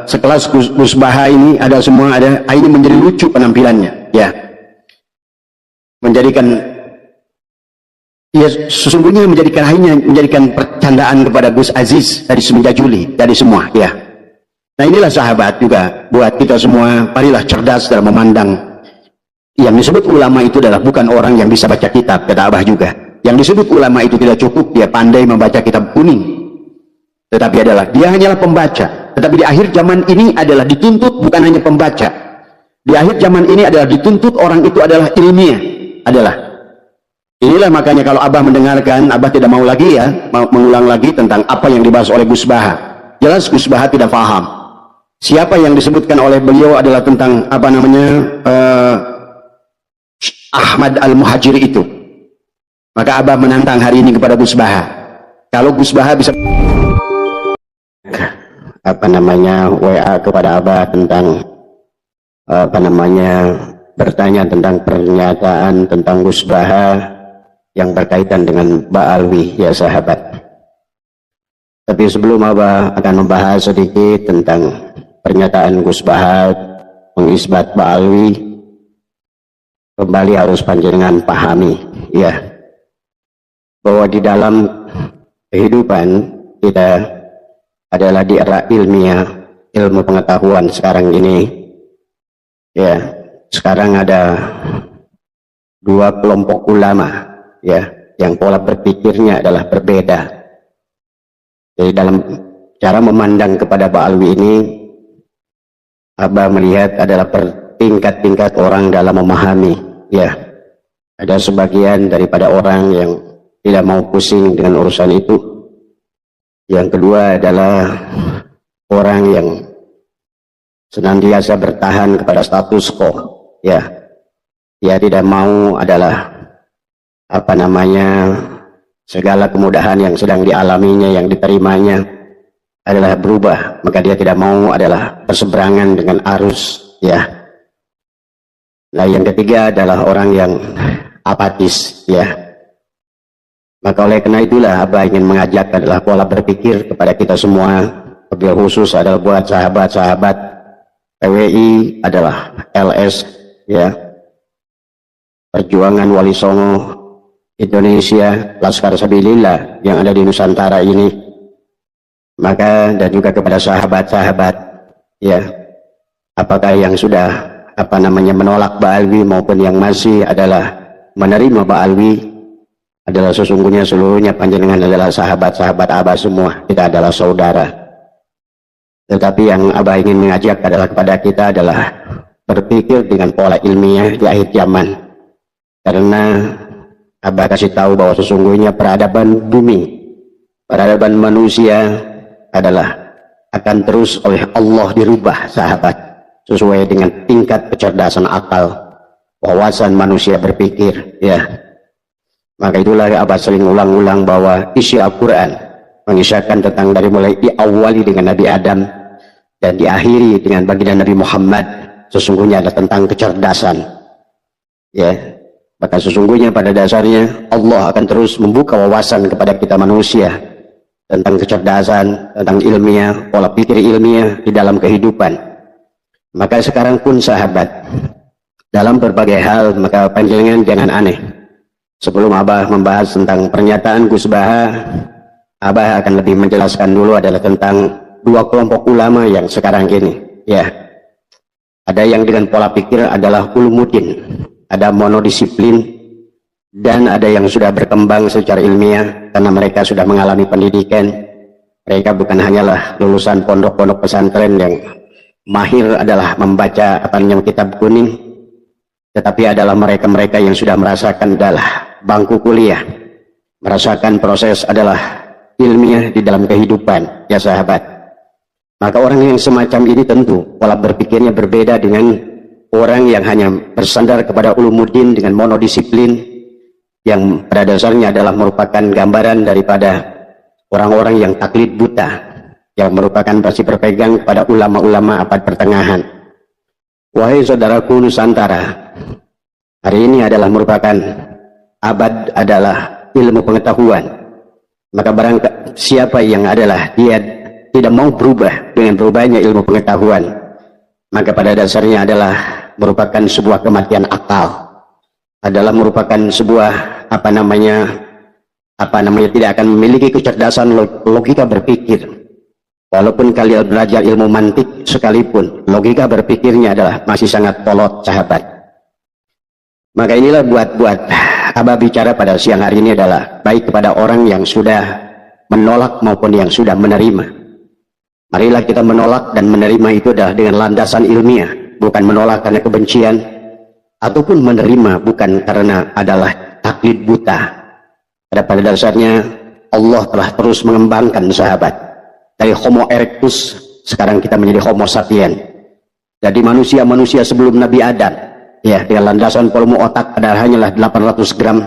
sekelas Gus Baha ini ada semua, ada ini menjadi lucu penampilannya, ya, menjadikan, ya sesungguhnya menjadikan percandaan kepada Gus Aziz dari semenjak Juli, dari semua, ya. Nah inilah sahabat juga buat kita semua, marilah cerdas dalam memandang. Yang disebut ulama itu adalah bukan orang yang bisa baca kitab, kata Abah juga. Yang disebut ulama itu tidak cukup dia pandai membaca kitab kuning, tetapi adalah dia hanyalah pembaca. Tetapi di akhir zaman ini adalah dituntut bukan hanya pembaca. Di akhir zaman ini adalah dituntut orang itu adalah ilmiah, adalah. Inilah makanya kalau Abah mendengarkan, Abah tidak mau lagi ya, mau mengulang lagi tentang apa yang dibahas oleh Gus Baha. Jelas Gus Baha tidak paham. Siapa yang disebutkan oleh beliau adalah tentang apa namanya Ahmad Al-Muhajir itu. Maka Abah menantang hari ini kepada Gus Baha. Kalau Gus Baha bisa apa namanya WA kepada Abah tentang apa namanya bertanya tentang pernyataan tentang Gus Baha yang berkaitan dengan Ba'alwi, ya sahabat. Tapi sebelum Abah akan membahas sedikit tentang pernyataan Gus Baha mengisbat Ba'alwi, kembali harus panjenengan pahami, ya, bahwa di dalam kehidupan kita adalah di era ilmiah, ilmu pengetahuan sekarang ini, ya, sekarang ada dua kelompok ulama, ya, yang pola berpikirnya adalah berbeda. Jadi dalam cara memandang kepada Ba'alwi ini, Abah melihat adalah tingkat-tingkat orang dalam memahami, ya. Ada sebagian daripada orang yang tidak mau pusing dengan urusan itu. Yang kedua adalah orang yang senantiasa bertahan kepada status quo, ya. Dia tidak mau adalah apa namanya segala kemudahan yang sedang dialaminya, yang diterimanya adalah berubah, maka dia tidak mau adalah berseberangan dengan arus, ya. Nah yang ketiga adalah orang yang apatis, ya. Maka oleh karena itulah Abah ingin mengajak adalah pola berpikir kepada kita semua, lebih khusus adalah buat sahabat-sahabat PWI adalah LS, ya, Perjuangan Wali Songo Indonesia, Laskar Sabilillah yang ada di Nusantara ini. Maka dan juga kepada sahabat-sahabat, ya, apakah yang sudah apa namanya menolak Ba'alwi maupun yang masih adalah menerima Ba'alwi, adalah sesungguhnya seluruhnya panjenengan adalah sahabat-sahabat Abah semua, kita adalah saudara. Tetapi yang Abah ingin mengajak adalah kepada kita adalah berpikir dengan pola ilmiah di akhir zaman. Karena Abah kasih tahu bahwa sesungguhnya peradaban bumi, peradaban manusia adalah akan terus oleh Allah dirubah, sahabat, sesuai dengan tingkat kecerdasan akal, wawasan manusia berpikir, ya. Maka itulah Abah sering ulang-ulang bahwa isi Al-Quran mengisahkan tentang dari mulai diawali dengan Nabi Adam dan diakhiri dengan baginda Nabi Muhammad, sesungguhnya ada tentang kecerdasan, ya. Maka sesungguhnya pada dasarnya Allah akan terus membuka wawasan kepada kita manusia tentang kecerdasan, tentang ilmiah, pola pikir ilmiah di dalam kehidupan. Maka sekarang pun sahabat, dalam berbagai hal, maka panjenengan jangan aneh. Sebelum Abah membahas tentang pernyataan Gus Baha, Abah akan lebih menjelaskan dulu adalah tentang dua kelompok ulama yang sekarang ini, ya. Ada yang dengan pola pikir adalah ulumuddin, ada monodisiplin, dan ada yang sudah berkembang secara ilmiah karena mereka sudah mengalami pendidikan. Mereka bukan hanyalah lulusan pondok-pondok pesantren yang mahir adalah membaca apa namanya kitab kuning, tetapi adalah mereka-mereka yang sudah merasakan adalah bangku kuliah, merasakan proses adalah ilmiah di dalam kehidupan, ya sahabat. Maka orang yang semacam ini tentu pola berpikirnya berbeda dengan orang yang hanya bersandar kepada ulumuddin dengan monodisiplin, yang pada dasarnya adalah merupakan gambaran daripada orang-orang yang taklid buta, yang merupakan masih berpegang pada ulama-ulama abad pertengahan. Wahai saudaraku Nusantara, hari ini adalah merupakan abad adalah ilmu pengetahuan. Maka barang siapa yang adalah dia tidak mau berubah dengan berubahnya ilmu pengetahuan, maka pada dasarnya adalah merupakan sebuah kematian akal, adalah merupakan sebuah tidak akan memiliki kecerdasan logika berpikir. Walaupun kalian belajar ilmu mantik sekalipun, logika berpikirnya adalah masih sangat kolot, sahabat. Maka inilah buat Abah bicara pada siang hari ini adalah baik kepada orang yang sudah menolak maupun yang sudah menerima. Marilah kita menolak dan menerima itu adalah dengan landasan ilmiah, bukan menolak karena kebencian, ataupun menerima bukan karena adalah taklid buta. Pada dasarnya Allah telah terus mengembangkan, sahabat, dari Homo erectus sekarang kita menjadi Homo sapien. Jadi manusia-manusia sebelum Nabi Adam, ya, dengan landasan volume otak adalah hanyalah 800 gram.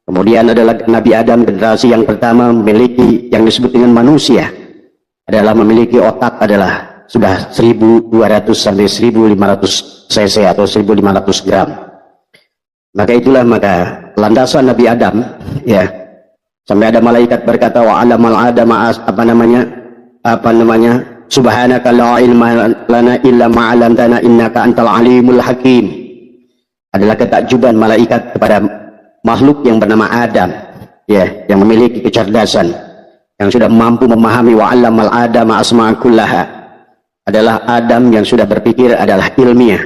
Kemudian adalah Nabi Adam, generasi yang pertama memiliki yang disebut dengan manusia, adalah memiliki otak adalah sudah 1200 sampai 1500 cc atau 1500 gram. Maka itulah landasan Nabi Adam, ya, sampai ada malaikat berkata wa alamal adama subhanaka la ilma lana illa ma 'allamtana innaka antal alimul hakim. Adalah ketakjuban malaikat kepada makhluk yang bernama Adam, ya, yang memiliki kecerdasan, yang sudah mampu memahami wa alamal adama asma'a kullaha. Adalah Adam yang sudah berpikir adalah ilmiah.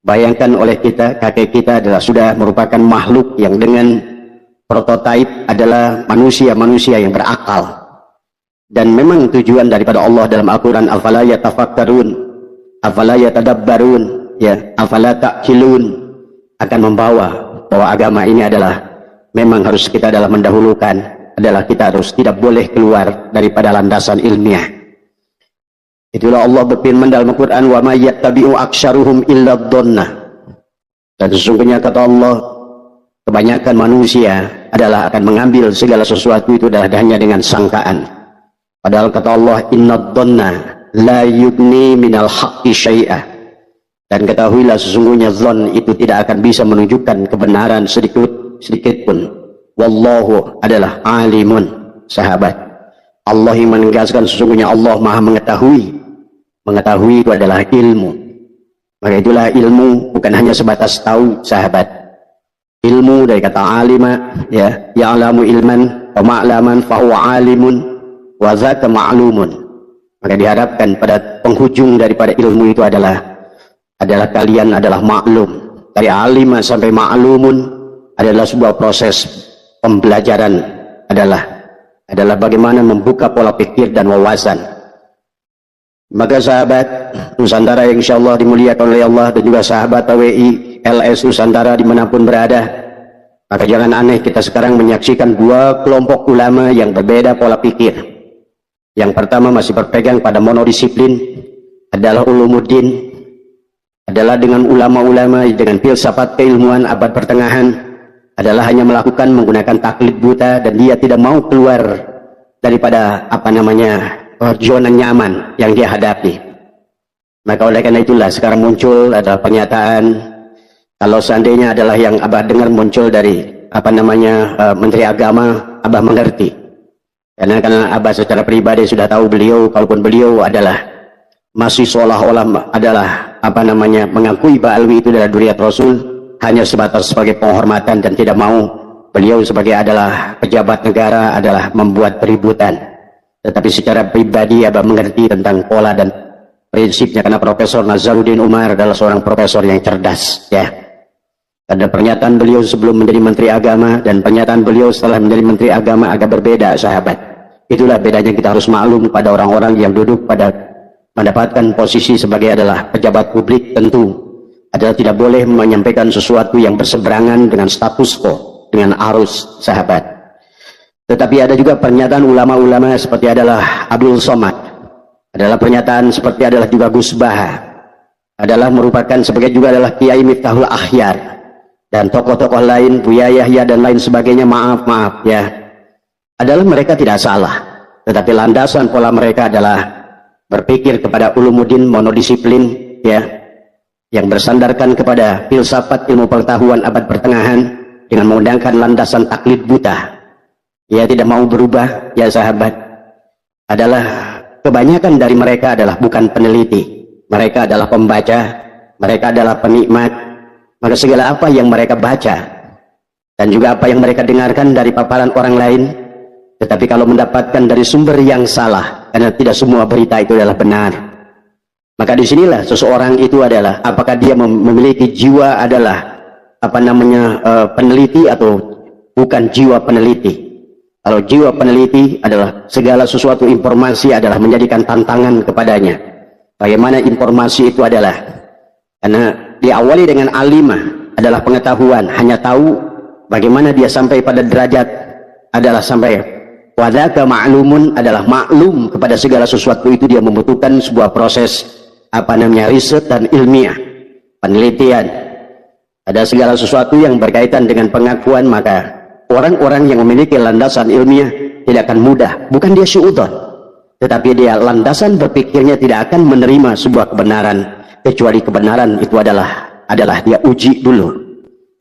Bayangkan oleh kita, kakek kita adalah sudah merupakan makhluk yang dengan prototipe adalah manusia-manusia yang berakal. Dan memang tujuan daripada Allah dalam Al-Quran, afala yatafakkarun, afala yatadabbarun, ya, afala ta'qilun, akan membawa bahwa agama ini adalah memang harus kita adalah mendahulukan, adalah kita harus tidak boleh keluar daripada landasan ilmiah. Itulah Allah berfirman dalam Al-Quran, wa may yattabi'u aktsaruhum illa dhonna. Dan sesungguhnya kata Allah, kebanyakan manusia adalah akan mengambil segala sesuatu itu adalah hanya dengan sangkaan. Padahal kata Allah, inna dhonna la yugni minal haqqi syai'ah. Dan ketahuilah sesungguhnya zon itu tidak akan bisa menunjukkan kebenaran sedikit pun. Wallahu adalah alimun, sahabat. Allah yang menegaskan sesungguhnya Allah maha mengetahui. Mengetahui itu adalah ilmu. Maka itulah ilmu bukan hanya sebatas tahu, sahabat. Ilmu dari kata alima, ya, ya'lamu ilman wa ma'laman fa huwa alimun wa zaka ma'lumun. Maka diharapkan pada penghujung daripada ilmu itu adalah kalian adalah maklum. Dari alima sampai ma'lumun adalah sebuah proses pembelajaran, adalah bagaimana membuka pola pikir dan wawasan. Maka sahabat Nusantara yang insyaallah dimuliakan oleh Allah, dan juga sahabat AWI LS Nusantara dimanapun berada, maka jangan aneh kita sekarang menyaksikan dua kelompok ulama yang berbeda pola pikir. Yang pertama masih berpegang pada monodisiplin, adalah ulumuddin, adalah dengan ulama-ulama dengan filsafat keilmuan abad pertengahan, adalah hanya melakukan menggunakan taklid buta, dan dia tidak mau keluar daripada zona nyaman yang dia hadapi. Maka oleh karena itulah sekarang muncul adalah pernyataan, kalau seandainya adalah yang Abah dengar muncul dari Menteri Agama, Abah mengerti. Karena Abah secara pribadi sudah tahu beliau, kalaupun beliau adalah masih seolah-olah adalah mengakui bahwa Alwi itu adalah dzurriyyah Rasul, hanya sebatas sebagai penghormatan, dan tidak mau beliau sebagai adalah pejabat negara adalah membuat keributan. Tetapi secara pribadi Abah mengerti tentang pola dan prinsipnya, karena Profesor Nazaruddin Umar adalah seorang profesor yang cerdas, ya. Ada pernyataan beliau sebelum menjadi Menteri Agama dan pernyataan beliau setelah menjadi Menteri Agama agak berbeda, sahabat. Itulah bedanya, kita harus maklum pada orang-orang yang duduk pada mendapatkan posisi sebagai adalah pejabat publik, tentu adalah tidak boleh menyampaikan sesuatu yang berseberangan dengan status quo, dengan arus, sahabat. Tetapi ada juga pernyataan ulama-ulama seperti adalah Abdul Somad, adalah pernyataan seperti adalah juga Gus Baha, adalah merupakan sebagai juga adalah Kiai Miftahul Akhyar, dan tokoh-tokoh lain, Buya Yahya dan lain sebagainya. Maaf ya, adalah mereka tidak salah, tetapi landasan pola mereka adalah berpikir kepada ulumuddin monodisiplin, ya, yang bersandarkan kepada filsafat ilmu pengetahuan abad pertengahan dengan menggunakan landasan taklid buta. Ya, tidak mau berubah, ya sahabat. Adalah kebanyakan dari mereka adalah bukan peneliti, mereka adalah pembaca, mereka adalah penikmat. Maka segala apa yang mereka baca dan juga apa yang mereka dengarkan dari paparan orang lain, tetapi kalau mendapatkan dari sumber yang salah, karena tidak semua berita itu adalah benar, maka disinilah seseorang itu adalah apakah dia memiliki jiwa adalah peneliti atau bukan jiwa peneliti. Kalau jiwa peneliti adalah segala sesuatu informasi adalah menjadikan tantangan kepadanya. Bagaimana informasi itu adalah, karena diawali dengan alimah adalah pengetahuan, hanya tahu bagaimana dia sampai pada derajat adalah sampai wadaka ma'lumun adalah maklum kepada segala sesuatu itu. Dia membutuhkan sebuah proses riset dan ilmiah, penelitian. Ada segala sesuatu yang berkaitan dengan pengakuan, maka orang-orang yang memiliki landasan ilmiah tidak akan mudah, bukan dia syu'udon, tetapi dia landasan berpikirnya tidak akan menerima sebuah kebenaran, kecuali kebenaran itu adalah dia uji dulu.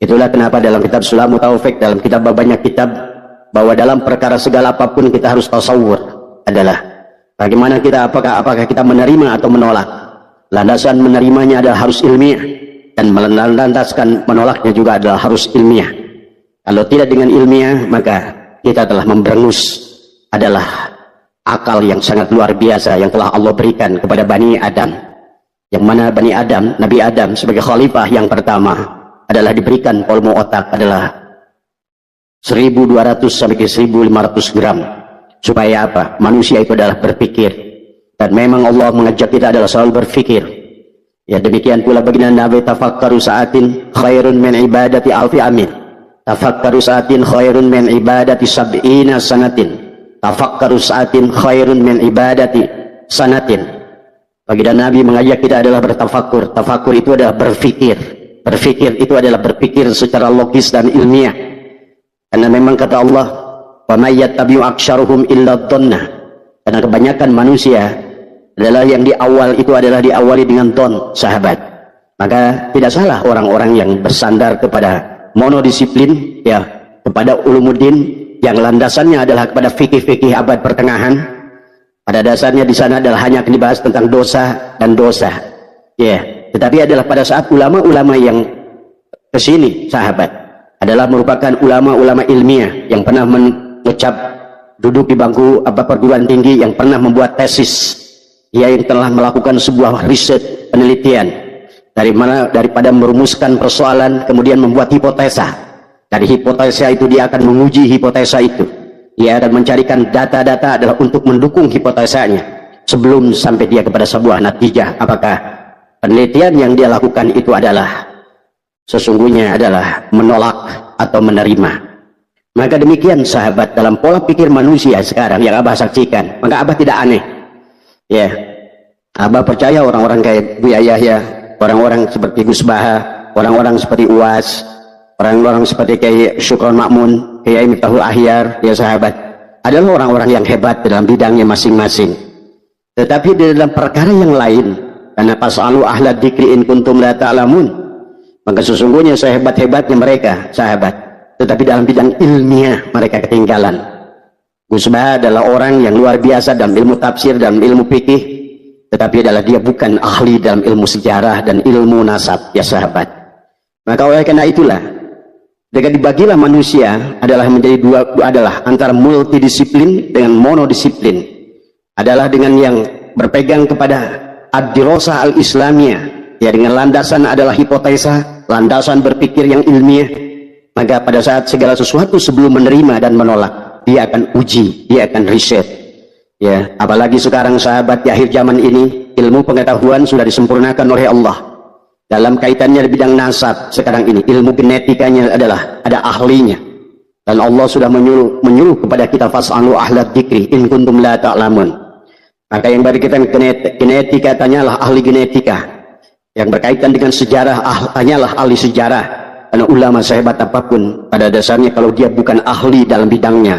Itulah kenapa dalam kitab Sulamut Taufik, dalam kitab banyak kitab, bahwa dalam perkara segala apapun kita harus tasawur adalah bagaimana kita, apakah kita menerima atau menolak. Landasan menerimanya adalah harus ilmiah, dan melandaskan menolaknya juga adalah harus ilmiah. Kalau tidak dengan ilmiah, maka kita telah memberangus adalah akal yang sangat luar biasa yang telah Allah berikan kepada Bani Adam. Yang mana Bani Adam, Nabi Adam sebagai khalifah yang pertama adalah diberikan kolmo otak adalah 1200 sampai ke 1500 gram. Supaya apa? Manusia itu adalah berpikir. Dan memang Allah mengajak kita adalah selalu berpikir. Ya demikian pula baginda Nabi, tafakkaru sa'atin khairun min ibadati alfi amin. Tafakkaru sa'atin khairun min ibadati sab'ina sanatin. Tafakkaru sa'atin khairun min ibadati sanatin. Baginda Nabi mengajak kita adalah bertafakkur. Tafakkur itu adalah berpikir. Berpikir itu adalah berpikir secara logis dan ilmiah. Karena memang kata Allah, wa may yattabi'u aktsaruhum illa dhonna. Karena kebanyakan manusia adalah yang di awal itu adalah diawali dengan don, sahabat. Maka tidak salah orang-orang yang bersandar kepada monodisiplin, ya, kepada ulumuddin yang landasannya adalah kepada fikih-fikih abad pertengahan. Pada dasarnya di sana adalah hanya akan dibahas tentang dosa dan dosa, ya. Tetapi adalah pada saat ulama-ulama yang kesini, sahabat, adalah merupakan ulama-ulama ilmiah yang pernah mengucap duduk di bangku perguruan tinggi, yang pernah membuat tesis, ya, yang telah melakukan sebuah riset penelitian daripada merumuskan persoalan kemudian membuat hipotesa. Dari hipotesa itu dia akan menguji hipotesa itu, dia akan mencarikan data-data adalah untuk mendukung hipotesanya sebelum sampai dia kepada sebuah natijah apakah penelitian yang dia lakukan itu adalah sesungguhnya adalah menolak atau menerima. Maka demikian sahabat dalam pola pikir manusia sekarang yang Abah saksikan, maka Abah tidak aneh, ya. Abah percaya orang-orang kayak Buya Yahya, orang-orang seperti Gus Baha, orang-orang seperti Uwas, orang-orang seperti kayak Syukron Makmun, kayak Miftahul Ahyar, ya sahabat, adalah orang-orang yang hebat dalam bidangnya masing-masing. Tetapi di dalam perkara yang lain, karena pas'alu ahla dzikri in kuntum la ta'lamun, maka sesungguhnya sehebat-hebatnya mereka, sahabat, tetapi dalam bidang ilmiah mereka ketinggalan. Gus Baha adalah orang yang luar biasa dalam ilmu tafsir dan ilmu fikih, tetapi adalah dia bukan ahli dalam ilmu sejarah dan ilmu nasab, ya sahabat. Maka oleh karena itulah, jika dibagilah manusia adalah menjadi dua, adalah antara multidisiplin dengan monodisiplin, adalah dengan yang berpegang kepada ad-dirasah al-islamiyah, ya, dengan landasan adalah hipotesa, landasan berpikir yang ilmiah. Maka pada saat segala sesuatu sebelum menerima dan menolak, dia akan uji, dia akan riset, ya. Apalagi sekarang sahabat di akhir zaman ini, ilmu pengetahuan sudah disempurnakan oleh Allah dalam kaitannya di bidang nasab. Sekarang ini ilmu genetikanya adalah ada ahlinya, dan Allah sudah menyuruh kepada kita fas'alu ahla dzikri in kuntum la ta'lamun. Maka yang berkaitan genetika, tanyalah ahli genetika. Yang berkaitan dengan sejarah, tanyalah ahli sejarah. Karena ulama sehebat apapun, pada dasarnya kalau dia bukan ahli dalam bidangnya,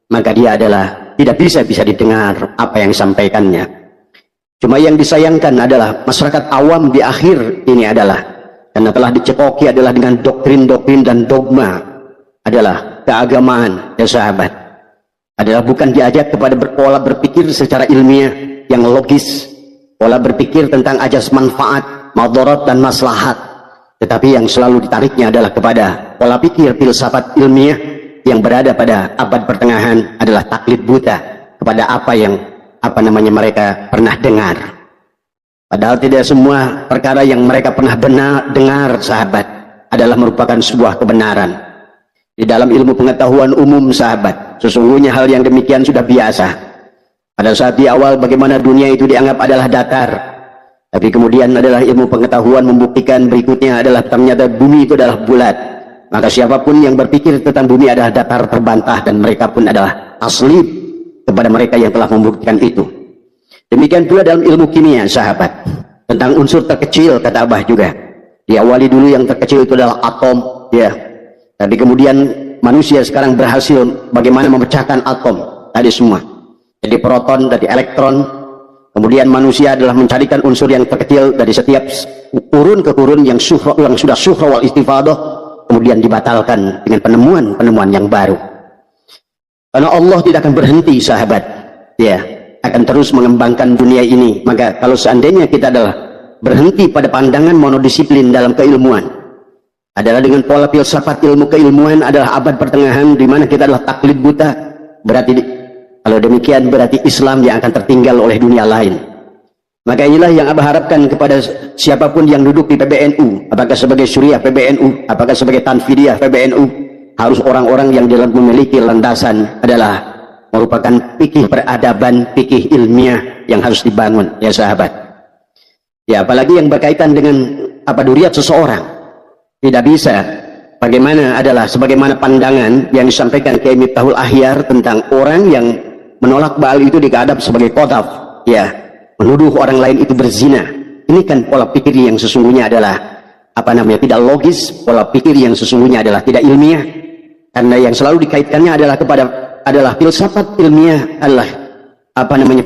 maka dia adalah tidak bisa didengar apa yang disampaikannya. Cuma yang disayangkan adalah masyarakat awam di akhir ini adalah karena telah dicekoki adalah dengan doktrin-doktrin dan dogma adalah keagamaan, ya sahabat, adalah bukan diajak kepada berpola berpikir secara ilmiah yang logis, pola berpikir tentang ajas manfaat, madarat dan maslahat. Tetapi yang selalu ditariknya adalah kepada pola pikir filsafat ilmiah yang berada pada abad pertengahan adalah taklid buta kepada apa yang mereka pernah dengar. Padahal tidak semua perkara yang mereka pernah dengar, sahabat, adalah merupakan sebuah kebenaran. Di dalam ilmu pengetahuan umum, sahabat, sesungguhnya hal yang demikian sudah biasa. Pada saat di awal bagaimana dunia itu dianggap adalah datar, tapi kemudian adalah ilmu pengetahuan membuktikan berikutnya adalah ternyata bumi itu adalah bulat. Maka siapapun yang berpikir tentang bumi adalah datar terbantah, dan mereka pun adalah taslib kepada mereka yang telah membuktikan itu. Demikian pula dalam ilmu kimia, sahabat, tentang unsur terkecil, kata Abah juga. Diawali dulu yang terkecil itu adalah atom, ya. Tapi kemudian manusia sekarang berhasil bagaimana memecahkan atom tadi semua. Jadi proton, dari elektron. Kemudian manusia adalah mencarikan unsur yang terkecil dari setiap kurun ke kurun yang sudah syuhra wal istifadah, kemudian dibatalkan dengan penemuan-penemuan yang baru. Karena Allah tidak akan berhenti, sahabat, ya, akan terus mengembangkan dunia ini. Maka kalau seandainya kita adalah berhenti pada pandangan monodisiplin dalam keilmuan, adalah dengan pola filsafat ilmu keilmuan adalah abad pertengahan di mana kita adalah taklid buta, berarti kalau demikian berarti Islam yang akan tertinggal oleh dunia lain. Maka inilah yang Abah harapkan kepada siapapun yang duduk di PBNU, apakah sebagai Syuriah PBNU, apakah sebagai Tanfidiyah PBNU, harus orang-orang yang dalam memiliki landasan adalah merupakan fikih peradaban, fikih ilmiah yang harus dibangun, ya sahabat. Ya, apalagi yang berkaitan dengan duriat seseorang. Tidak bisa bagaimana adalah sebagaimana pandangan yang disampaikan Kiai Miftahul Ahyar tentang orang yang menolak Baal itu dikadap sebagai qadhaf, ya, menuduh orang lain itu berzina. Ini kan pola pikir yang sesungguhnya adalah tidak logis, pola pikir yang sesungguhnya adalah tidak ilmiah, karena yang selalu dikaitkannya adalah filsafat ilmiah, adalah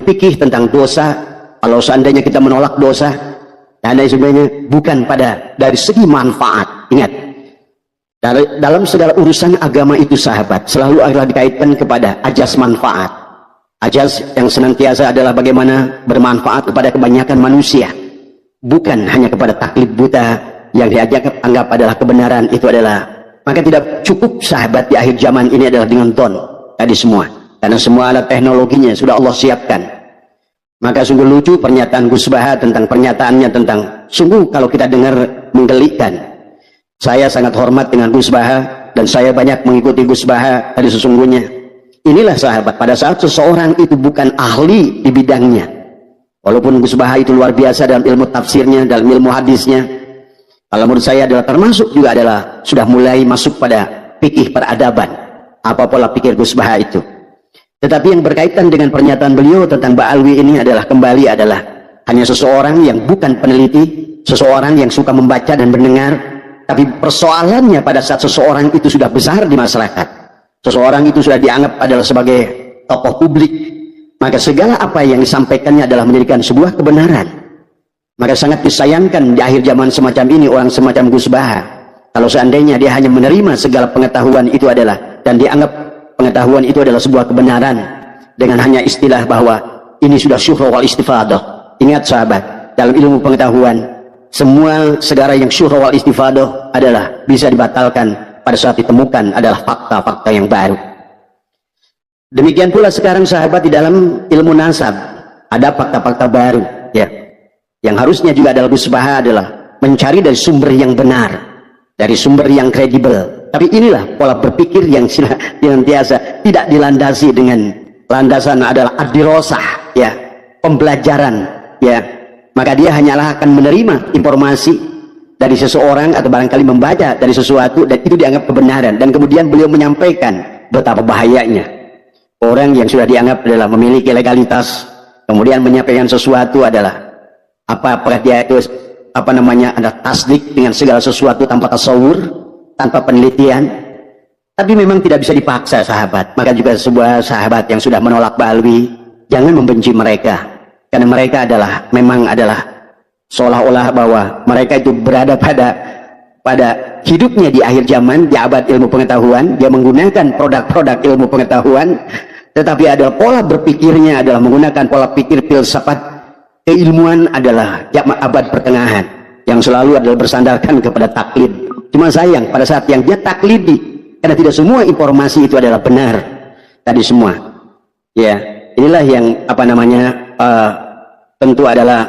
fikih tentang dosa. Kalau seandainya kita menolak dosa dan lain sebagainya, bukan dari segi manfaat. Ingat, dalam segala urusan agama itu, sahabat, selalu adalah dikaitkan kepada ajas manfaat. Ajas yang senantiasa adalah bagaimana bermanfaat kepada kebanyakan manusia, bukan hanya kepada taklid buta yang dianggap adalah kebenaran. Itu adalah, maka tidak cukup, sahabat, di akhir zaman ini adalah dengan tadi semua, karena semua alat teknologinya sudah Allah siapkan. Maka sungguh lucu pernyataan Gus Baha pernyataannya tentang, sungguh kalau kita dengar menggelikan. Saya sangat hormat dengan Gus Baha, dan saya banyak mengikuti Gus Baha dari sesungguhnya. Inilah, sahabat, pada saat seseorang itu bukan ahli di bidangnya, walaupun Gus Baha itu luar biasa dalam ilmu tafsirnya, dalam ilmu hadisnya, kalau menurut saya adalah termasuk juga adalah sudah mulai masuk pada fikih peradaban, apa pola pikir Gus Baha itu. Tetapi yang berkaitan dengan pernyataan beliau tentang Ba'alwi ini adalah hanya seseorang yang bukan peneliti, seseorang yang suka membaca dan mendengar. Tapi persoalannya pada saat seseorang itu sudah besar di masyarakat, seseorang itu sudah dianggap adalah sebagai tokoh publik, maka segala apa yang disampaikannya adalah menjadikan sebuah kebenaran. Maka sangat disayangkan di akhir zaman semacam ini orang semacam Gus Baha, kalau seandainya dia hanya menerima segala pengetahuan itu adalah, dan dianggap pengetahuan itu adalah sebuah kebenaran dengan hanya istilah bahwa ini sudah syuhra wal istifadah. Ingat, sahabat, dalam ilmu pengetahuan segala yang syuhra wal istifadah adalah bisa dibatalkan pada saat ditemukan adalah fakta-fakta yang baru. Demikian pula sekarang, sahabat, di dalam ilmu nasab ada fakta-fakta baru, ya, yang harusnya juga adalah Gus Baha adalah mencari dari sumber yang benar, dari sumber yang kredibel. Tapi inilah pola berpikir yang senantiasa tidak dilandasi dengan landasan adalah ad-dirasah, ya, pembelajaran, ya. Maka dia hanyalah akan menerima informasi dari seseorang atau barangkali membaca dari sesuatu, dan itu dianggap kebenaran, dan kemudian beliau menyampaikan betapa bahayanya orang yang sudah dianggap adalah memiliki legalitas kemudian menyampaikan sesuatu adalah apakah dia itu ada tasdik dengan segala sesuatu tanpa tasawur, tanpa penelitian. Tapi memang tidak bisa dipaksa, sahabat. Maka juga sebuah sahabat yang sudah menolak Ba'alwi, jangan membenci mereka, karena mereka memang adalah seolah-olah bahwa mereka itu berada pada hidupnya di akhir zaman, di abad ilmu pengetahuan. Dia menggunakan produk-produk ilmu pengetahuan, tetapi adalah pola berpikirnya adalah menggunakan pola pikir filsafat keilmuan adalah zaman abad pertengahan yang selalu adalah bersandarkan kepada taklid. Cuma sayang pada saat yang dia taklidi, karena tidak semua informasi itu adalah benar tadi semua. Ya, inilah yang apa namanya tentu adalah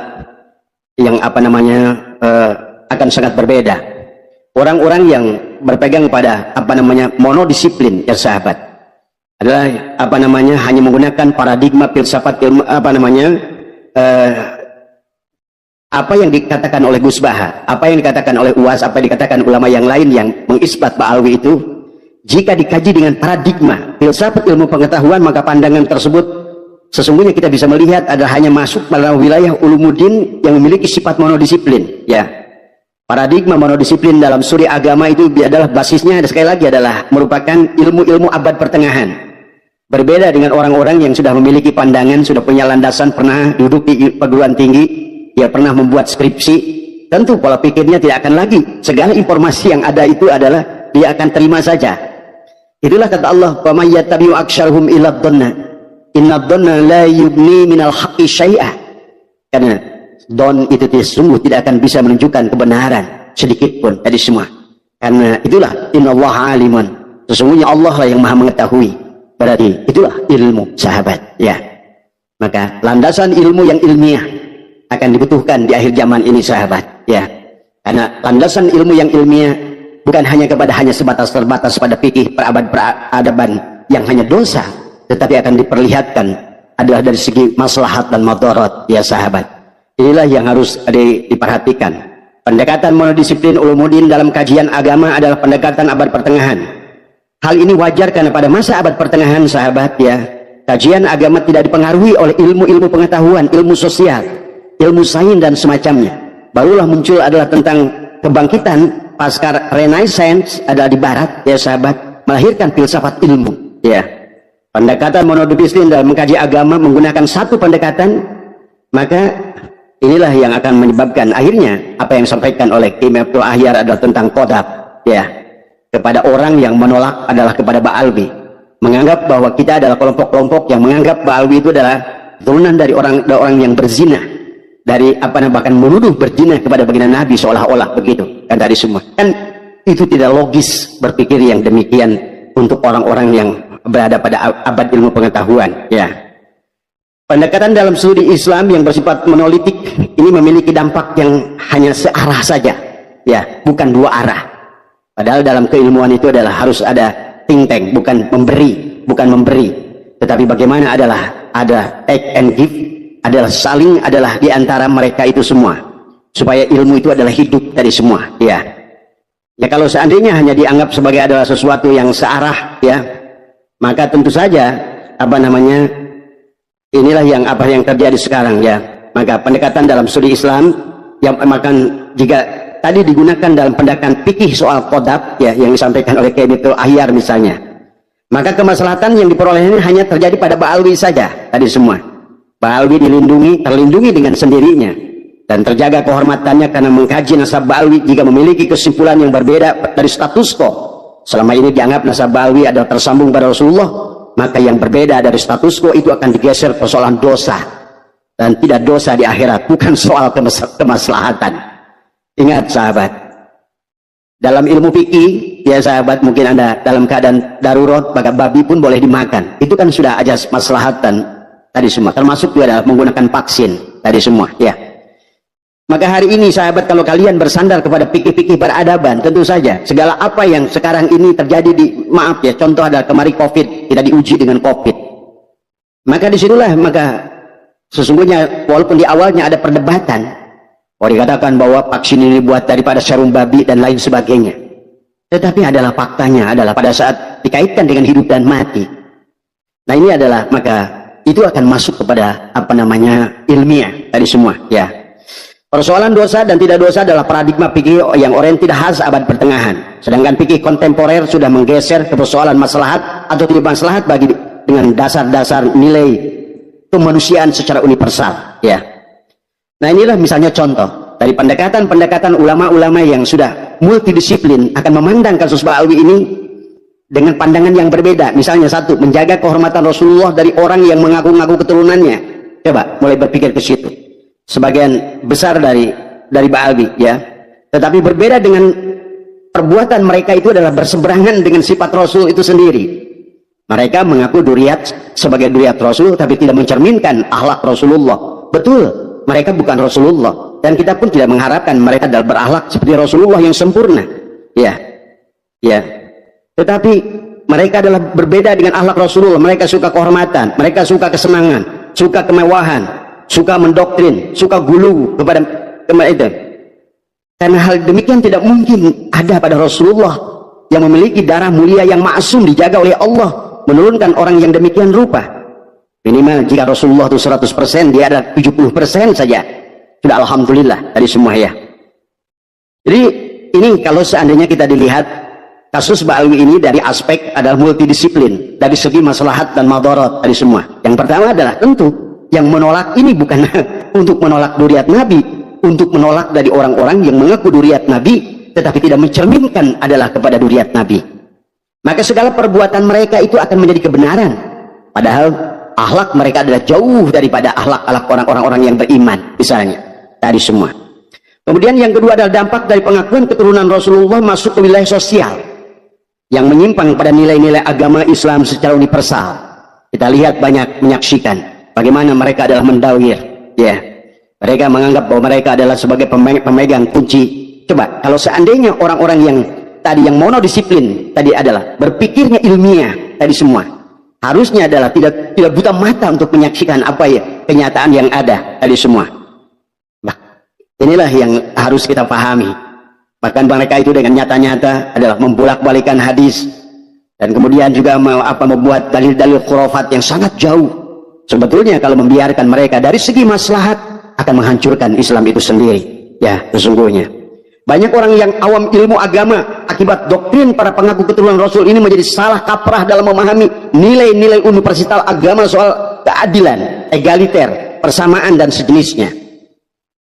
yang apa namanya akan sangat berbeda. Orang-orang yang berpegang pada apa namanya monodisiplin ya sahabat adalah apa namanya hanya menggunakan paradigma filsafat ilmu apa namanya apa yang dikatakan oleh Gus Baha, apa yang dikatakan oleh UAS, apa yang dikatakan ulama yang lain yang mengisbat Ba'alwi itu, jika dikaji dengan paradigma filsafat ilmu pengetahuan, maka pandangan tersebut sesungguhnya kita bisa melihat adalah hanya masuk pada wilayah ulumuddin yang memiliki sifat monodisiplin. Ya, paradigma monodisiplin dalam suri agama itu adalah basisnya sekali lagi adalah merupakan ilmu-ilmu abad pertengahan. Berbeda dengan orang-orang yang sudah memiliki pandangan, sudah punya landasan, pernah duduk di perguruan tinggi, dia pernah membuat skripsi, tentu pola pikirnya tidak akan lagi segala informasi yang ada itu adalah dia akan terima saja. Itulah kata Allah, "Wa may yattabi'u aktsarahum illa dhanna inna dhanna la yubni minal haqqi syai'a." Karena don itu sungguh tidak akan bisa menunjukkan kebenaran sedikit pun tadi semua. Karena itulah innallaha alimun, sesungguhnya Allah lah yang maha mengetahui. Berarti itulah ilmu sahabat ya. Maka landasan ilmu yang ilmiah akan dibutuhkan di akhir zaman ini sahabat ya. Karena landasan ilmu yang ilmiah bukan hanya sebatas terbatas pada fikih peradaban yang hanya dosa, tetapi akan diperlihatkan adalah dari segi maslahat dan madarat ya sahabat. Inilah yang harus diperhatikan. Pendekatan monodisiplin ulumuddin dalam kajian agama adalah pendekatan abad pertengahan. Hal ini wajar karena pada masa abad pertengahan sahabat ya, kajian agama tidak dipengaruhi oleh ilmu-ilmu pengetahuan, ilmu sosial, ilmu sains dan semacamnya. Barulah muncul adalah tentang kebangkitan pasca Renaissance adalah di barat ya sahabat, melahirkan filsafat ilmu ya. Pendekatan monodisiplin dalam mengkaji agama menggunakan satu pendekatan, maka inilah yang akan menyebabkan akhirnya apa yang disampaikan oleh Kim Abdul Ahyar adalah tentang qadab ya. Kepada orang yang menolak adalah kepada Ba'alwi, menganggap bahwa kita adalah kelompok-kelompok yang menganggap Ba'alwi itu adalah turunan dari orang yang berzina, dari apa namanya bahkan menuduh berzina kepada baginda Nabi seolah-olah begitu kan tadi semua. Kan itu tidak logis berpikir yang demikian untuk orang-orang yang berada pada abad ilmu pengetahuan ya. Pendekatan dalam studi Islam yang bersifat monolitik ini memiliki dampak yang hanya searah saja ya, bukan dua arah. Padahal dalam keilmuan itu adalah harus ada think tank, bukan memberi, tetapi bagaimana adalah ada take and give, adalah saling adalah di antara mereka itu semua, supaya ilmu itu adalah hidup dari semua ya. Ya kalau seandainya hanya dianggap sebagai adalah sesuatu yang searah ya, maka tentu saja apa namanya inilah yang terjadi sekarang ya. Maka pendekatan dalam studi Islam yang makan jika tadi digunakan dalam pendekatan fikih soal qadab ya yang disampaikan oleh Kim Abdul Ahyar misalnya, maka kemaslahatan yang diperoleh ini hanya terjadi pada Ba'alwi saja tadi semua. Ba'alwi terlindungi dengan sendirinya dan terjaga kehormatannya karena mengkaji nasab Ba'alwi jika memiliki kesimpulan yang berbeda dari status quo. Selama ini dianggap nasab Ba'alwi adalah tersambung pada Rasulullah, maka yang berbeda dari status quo itu akan digeser persoalan dosa, dan tidak dosa di akhirat, bukan soal kemaslahatan. Ingat sahabat, dalam ilmu fikih ya sahabat, mungkin Anda dalam keadaan darurat maka babi pun boleh dimakan, itu kan sudah ajas maslahatan tadi semua, termasuk juga adalah menggunakan vaksin tadi semua ya. Maka hari ini sahabat, kalau kalian bersandar kepada fikih-fikih peradaban, tentu saja segala apa yang sekarang ini terjadi maaf ya, contoh adalah kemarin COVID, kita diuji dengan COVID, maka disitulah maka sesungguhnya walaupun di awalnya ada perdebatan, dikatakan bahwa vaksin ini dibuat daripada serum babi dan lain sebagainya, tetapi adalah faktanya adalah pada saat dikaitkan dengan hidup dan mati, nah ini adalah maka itu akan masuk kepada apa namanya ilmiah tadi semua ya. Persoalan dosa dan tidak dosa adalah paradigma fikih yang oriented khas abad pertengahan, sedangkan fikih kontemporer sudah menggeser ke persoalan maslahat atau tidak maslahat bagi dengan dasar-dasar nilai kemanusiaan secara universal ya. Nah inilah misalnya contoh dari pendekatan ulama-ulama yang sudah multidisiplin akan memandang kasus Ba'alwi ini dengan pandangan yang berbeda. Misalnya satu, menjaga kehormatan Rasulullah dari orang yang mengaku-ngaku keturunannya. Coba mulai berpikir ke situ. Sebagian besar dari Ba'alwi, ya. Tetapi berbeda dengan perbuatan mereka itu adalah berseberangan dengan sifat Rasul itu sendiri. Mereka mengaku duriat sebagai duriat Rasul, tapi tidak mencerminkan akhlak Rasulullah. Betul, mereka bukan Rasulullah, dan kita pun tidak mengharapkan mereka adalah berakhlak seperti Rasulullah yang sempurna. Ya, ya. Tetapi mereka adalah berbeda dengan akhlak Rasulullah. Mereka suka kehormatan, mereka suka kesenangan, suka kemewahan, suka mendoktrin, suka gulu kepada itu. Karena hal demikian tidak mungkin ada pada Rasulullah yang memiliki darah mulia yang maksum dijaga oleh Allah menurunkan orang yang demikian rupa. Minimal jika Rasulullah itu 100%, dia ada 70% saja, sudah alhamdulillah dari semua, ya. Jadi ini kalau seandainya kita dilihat kasus Ba'alwi ini dari aspek adalah multidisiplin, dari segi maslahat dan madarat dari semua. Yang pertama adalah tentu yang menolak ini bukan untuk menolak duriat Nabi, untuk menolak dari orang-orang yang mengaku duriat Nabi tetapi tidak mencerminkan adalah kepada duriat Nabi. Maka segala perbuatan mereka itu akan menjadi kebenaran, padahal akhlak mereka adalah jauh daripada akhlak orang-orang yang beriman, misalnya dari semua. Kemudian yang kedua adalah dampak dari pengakuan keturunan Rasulullah masuk ke wilayah sosial yang menyimpang pada nilai-nilai agama Islam secara universal. Kita lihat banyak menyaksikan bagaimana mereka adalah mendawir, ya. Mereka menganggap bahwa mereka adalah sebagai pemegang kunci. Coba kalau seandainya orang-orang yang tadi yang monodisiplin tadi adalah berpikirnya ilmiah tadi semua, harusnya adalah tidak buta mata untuk menyaksikan apa ya kenyataan yang ada tadi semua. Nah, inilah yang harus kita pahami. Bahkan mereka itu dengan nyata-nyata adalah membolak-balikan hadis dan kemudian juga membuat dalil-dalil khurafat yang sangat jauh. Sebetulnya kalau membiarkan mereka dari segi maslahat akan menghancurkan Islam itu sendiri, ya. Sesungguhnya banyak orang yang awam ilmu agama akibat doktrin para pengaku keturunan Rasul ini menjadi salah kaprah dalam memahami nilai-nilai universal agama soal keadilan, egaliter, persamaan dan sejenisnya.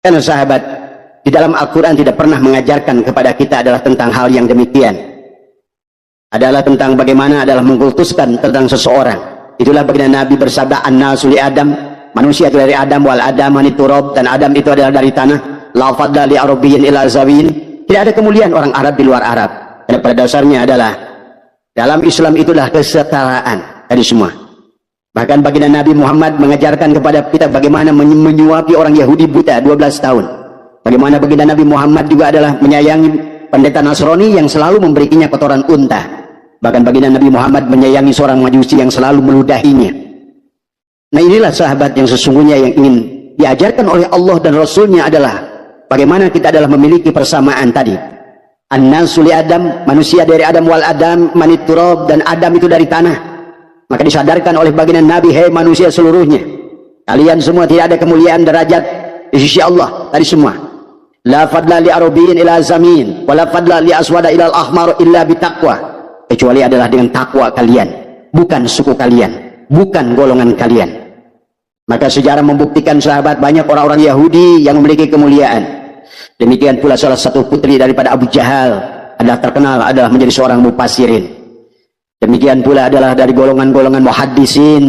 Karena sahabat, di dalam Al-Quran tidak pernah mengajarkan kepada kita adalah tentang hal yang demikian. Adalah tentang bagaimana adalah mengkultuskan tentang seseorang. Itulah baginda Nabi bersabda, an-nasu li Adam, manusia itu dari Adam, wal Adamani turab, dan Adam itu adalah dari tanah. La fadla li arabiyyin ila zawin. Tidak ada kemuliaan orang Arab di luar Arab. Karena pada dasarnya adalah dalam Islam itulah kesetaraan dari semua. Bahkan baginda Nabi Muhammad mengajarkan kepada kita bagaimana menyuapi orang Yahudi buta 12 tahun. Bagaimana baginda Nabi Muhammad juga adalah menyayangi pendeta Nasrani yang selalu memberikinya kotoran unta. Bahkan baginda Nabi Muhammad menyayangi seorang Majusi yang selalu meludahinya. Nah, inilah sahabat yang sesungguhnya yang ingin diajarkan oleh Allah dan Rasulnya adalah bagaimana kita adalah memiliki persamaan tadi. An-nasu li Adam, manusia dari Adam, wal Adam manit turab, dan Adam itu dari tanah. Maka disadarkan oleh baginda Nabi, hei manusia seluruhnya, kalian semua tidak ada kemuliaan derajat di sisi Allah tadi semua. La fadla li arabiyyin ila zamin, wa la fadla li aswada ila al-ahmar illa bitaqwa, kecuali adalah dengan takwa kalian, bukan suku kalian, bukan golongan kalian. Maka sejarah membuktikan sahabat banyak orang-orang Yahudi yang memiliki kemuliaan. Demikian pula salah satu putri daripada Abu Jahal adalah terkenal adalah menjadi seorang mufassirin. Demikian pula adalah dari golongan-golongan muhaddisin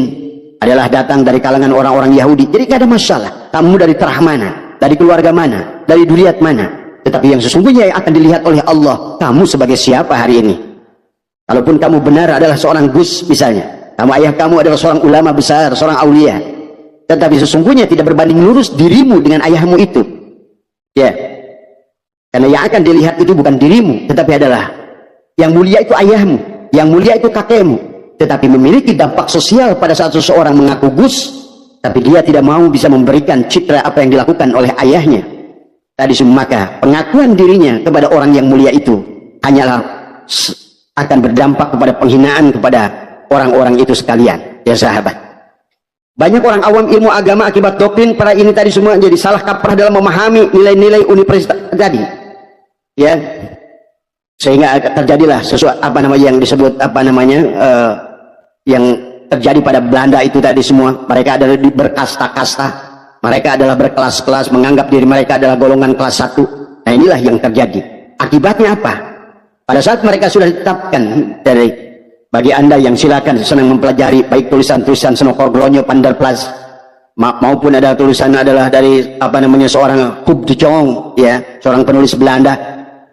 adalah datang dari kalangan orang-orang Yahudi. Jadi tidak ada masalah. Kamu dari terah mana, dari keluarga mana, dari duriat mana. Tetapi yang sesungguhnya yang akan dilihat oleh Allah, kamu sebagai siapa hari ini. Kalaupun kamu benar adalah seorang Gus misalnya, kamu ayah kamu adalah seorang ulama besar, seorang aulia, tetapi sesungguhnya tidak berbanding lurus dirimu dengan ayahmu itu, ya. Karena yang akan dilihat itu bukan dirimu, tetapi adalah yang mulia itu ayahmu, yang mulia itu kakekmu. Tetapi memiliki dampak sosial pada saat seseorang mengaku Gus, tapi dia tidak mau bisa memberikan citra apa yang dilakukan oleh ayahnya. Tadi maka pengakuan dirinya kepada orang yang mulia itu hanyalah akan berdampak kepada penghinaan kepada orang-orang itu sekalian, ya sahabat. Banyak orang awam ilmu agama akibat doktrin para ini tadi semua jadi salah kaprah dalam memahami nilai-nilai universitas tadi, ya, sehingga terjadilah sesuatu yang disebut yang terjadi pada Belanda itu tadi semua. Mereka adalah berkasta-kasta, mereka adalah berkelas-kelas, menganggap diri mereka adalah golongan kelas 1. Nah, inilah yang terjadi. Akibatnya apa? Pada saat mereka sudah ditetapkan dari Bagi Anda yang silakan senang mempelajari baik tulisan-tulisan Snokor Gronyo Panderplas maupun ada tulisan adalah dari seorang Huub de Jong, ya, seorang penulis Belanda,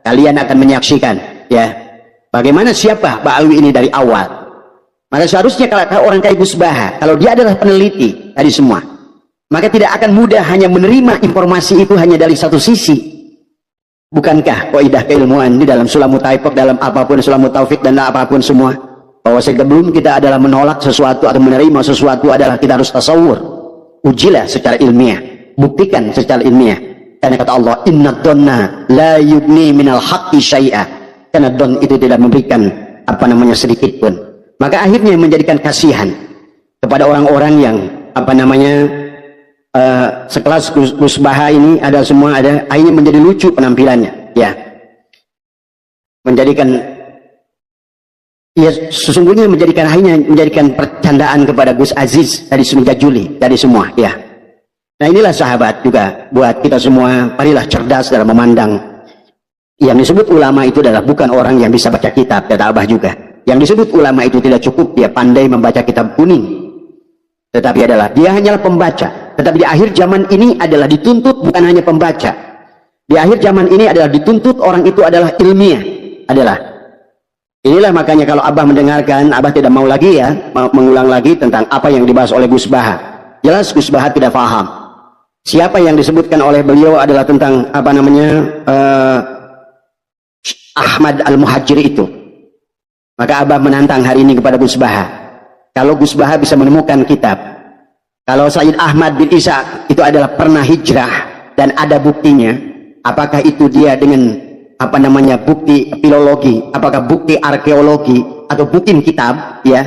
kalian akan menyaksikan, ya, bagaimana siapa Ba'alwi ini dari awal. Maka seharusnya kalau orang kayak Gus Baha, kalau dia adalah peneliti dari semua, maka tidak akan mudah hanya menerima informasi itu hanya dari satu sisi. Bukankah kaidah keilmuan di dalam Sulamut Taifik, dalam apapun Sulamut Taufik dan apapun semua, bahwa sebelum kita adalah menolak sesuatu atau menerima sesuatu adalah kita harus tasawur, ujilah secara ilmiah, buktikan secara ilmiah. Karena kata Allah, inna dhanna la yugni minal haqqi syai'a, karena don itu tidak memberikan sedikit pun. Maka akhirnya menjadikan kasihan kepada orang-orang yang sekelas Gus Baha ini ada semua, ada akhirnya menjadi lucu penampilannya, ya, sesungguhnya menjadikan percandaan kepada Gus Aziz dari Sunja Juli dari semua, ya. Nah, inilah sahabat juga buat kita semua, marilah cerdas dalam memandang. Yang disebut ulama itu adalah bukan orang yang bisa baca kitab, kata Abah juga. Yang disebut ulama itu tidak cukup dia pandai membaca kitab kuning, tetapi adalah dia hanyalah pembaca. Tetapi di akhir zaman ini adalah dituntut bukan hanya pembaca. Di akhir zaman ini adalah dituntut orang itu adalah ilmiah, inilah makanya kalau Abah mendengarkan, Abah tidak mau lagi mengulang lagi tentang apa yang dibahas oleh Gus Baha. Jelas Gus Baha tidak paham. Siapa yang disebutkan oleh beliau adalah tentang Ahmad Al-Muhajiri itu. Maka Abah menantang hari ini kepada Gus Baha. Kalau Gus Baha bisa menemukan kitab, kalau Sayyid Ahmad bin Isa itu adalah pernah hijrah dan ada buktinya, apakah itu dia dengan bukti filologi, apakah bukti arkeologi atau bukti kitab, ya.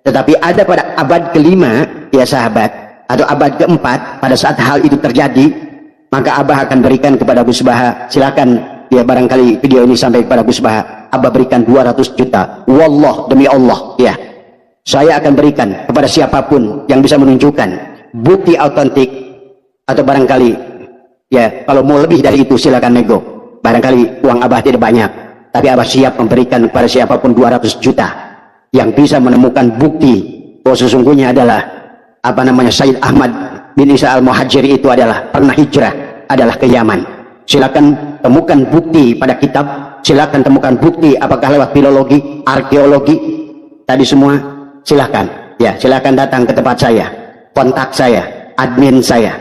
Tetapi ada pada abad kelima, ya sahabat, atau abad keempat, pada saat hal itu terjadi, maka Abah akan berikan kepada Gus Baha. Silakan, ya, barangkali video ini sampai kepada Gus Baha, Abah berikan 200 juta. Wallah, demi Allah, ya, saya akan berikan kepada siapapun yang bisa menunjukkan bukti autentik, atau barangkali, ya, kalau mau lebih dari itu silakan nego. Barangkali uang Abah tidak banyak, tapi Abah siap memberikan kepada siapapun 200 juta yang bisa menemukan bukti bahwa sesungguhnya adalah Sayyid Ahmad bin Isa Al-Muhajiri itu adalah pernah hijrah, adalah ke Yaman. Silakan temukan bukti pada kitab, silakan temukan bukti apakah lewat filologi, arkeologi, tadi semua, silakan, ya, silakan datang ke tempat saya, kontak saya, admin saya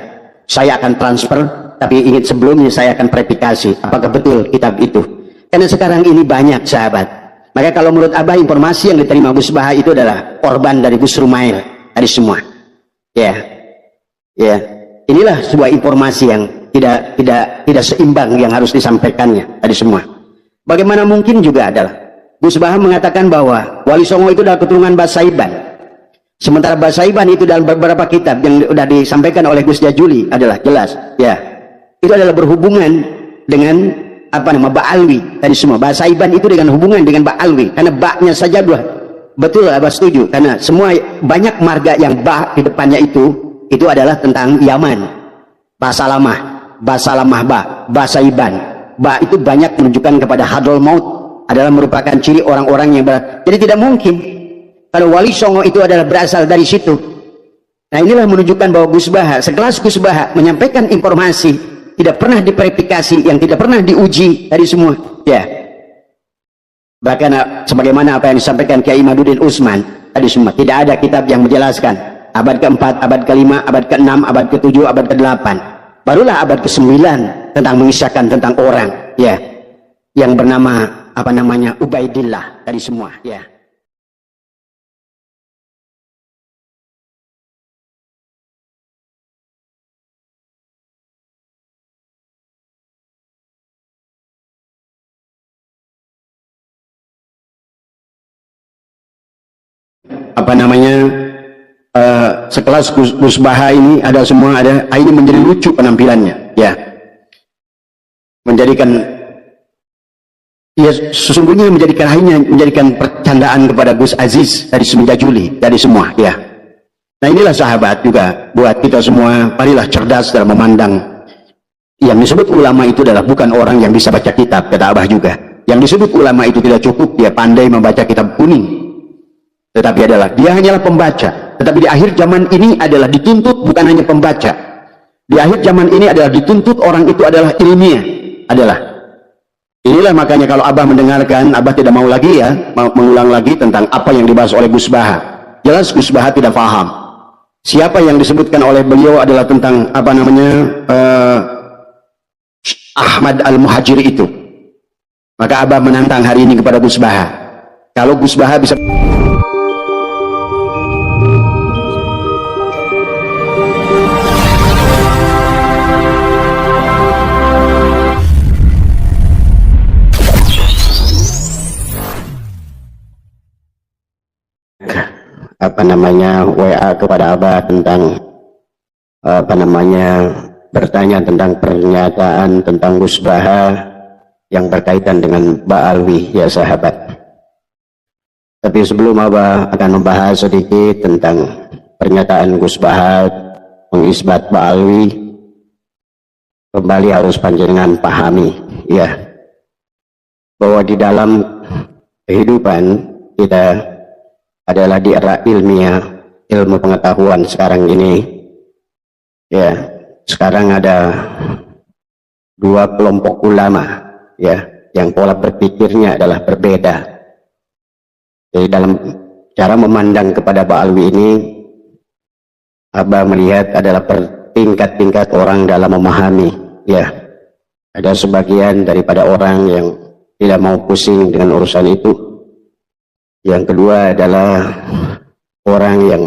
akan transfer. Tapi ingat, sebelumnya saya akan verifikasi apakah betul kitab itu. Karena sekarang ini banyak sahabat. Maka kalau menurut Abah, informasi yang diterima Gus Baha itu adalah korban dari Gus Rumail dari semua. Ya, ya, inilah sebuah informasi yang tidak seimbang yang harus disampaikannya dari semua. Bagaimana mungkin juga adalah Gus Baha mengatakan bahwa Wali Songo itu adalah keturunan Basaiban. Sementara Basaiban itu dalam beberapa kitab yang sudah disampaikan oleh Gus Jajuli adalah jelas, ya, itu adalah berhubungan dengan Ba'alwi tadi semua. Basaiban itu dengan hubungan dengan Ba'alwi, karena baknya saja betul, Abah setuju, karena semua banyak marga yang ba di depannya itu adalah tentang Yaman. Basalamah ba, Basaiban ba itu banyak menunjukkan kepada Hadrol Maut, adalah merupakan ciri orang-orang yang jadi tidak mungkin kalau Wali Songo itu adalah berasal dari situ. Nah, inilah menunjukkan bahwa Gus Baha, sekelas Gus Baha menyampaikan informasi tidak pernah diverifikasi, yang tidak pernah diuji dari semua, ya. Bahkan sebagaimana apa yang disampaikan Kiai Imaduddin Utsman tadi semua, tidak ada kitab yang menjelaskan abad keempat, abad kelima, abad keenam, abad ketujuh, abad kedelapan. Barulah abad ke-9 tentang mengisahkan tentang orang, ya, yang bernama Ubaidillah tadi semua, ya. Sekelas Gus Baha ini ada semua, ada ini menjadi lucu penampilannya, ya, sesungguhnya menjadikan percandaan kepada Gus Aziz dari Sunja Juli dari semua, ya. Nah, inilah sahabat juga buat kita semua, marilah cerdas dalam memandang. Yang disebut ulama itu adalah bukan orang yang bisa baca kitab, kata Abah juga. Yang disebut ulama itu tidak cukup dia pandai membaca kitab kuning, tetapi dia hanyalah pembaca. Tetapi di akhir zaman ini adalah dituntut bukan hanya pembaca. Di akhir zaman ini adalah dituntut orang itu adalah ilmiah. Inilah makanya kalau Abah mendengarkan, Abah tidak mau lagi mengulang lagi tentang apa yang dibahas oleh Gus Baha. Jelas Gus Baha tidak paham. Siapa yang disebutkan oleh beliau adalah tentang Ahmad Al-Muhajir itu. Maka Abah menantang hari ini kepada Gus Baha. Kalau Gus Baha bisa WA kepada Abah tentang bertanya tentang pernyataan tentang Gus Baha yang berkaitan dengan Ba'alwi, ya sahabat. Tapi sebelum Abah akan membahas sedikit tentang pernyataan Gus Baha mengisbat Ba'alwi, kembali harus panjenengan pahami ya bahwa di dalam kehidupan kita adalah di era ilmiah, ilmu pengetahuan sekarang ini ya. Sekarang ada dua kelompok ulama ya, yang pola berpikirnya adalah berbeda. Jadi dalam cara memandang kepada Ba'alwi ini, Abah melihat adalah tingkat-tingkat orang dalam memahami ya. Ada sebagian daripada orang yang tidak mau pusing dengan urusan itu. Yang kedua adalah orang yang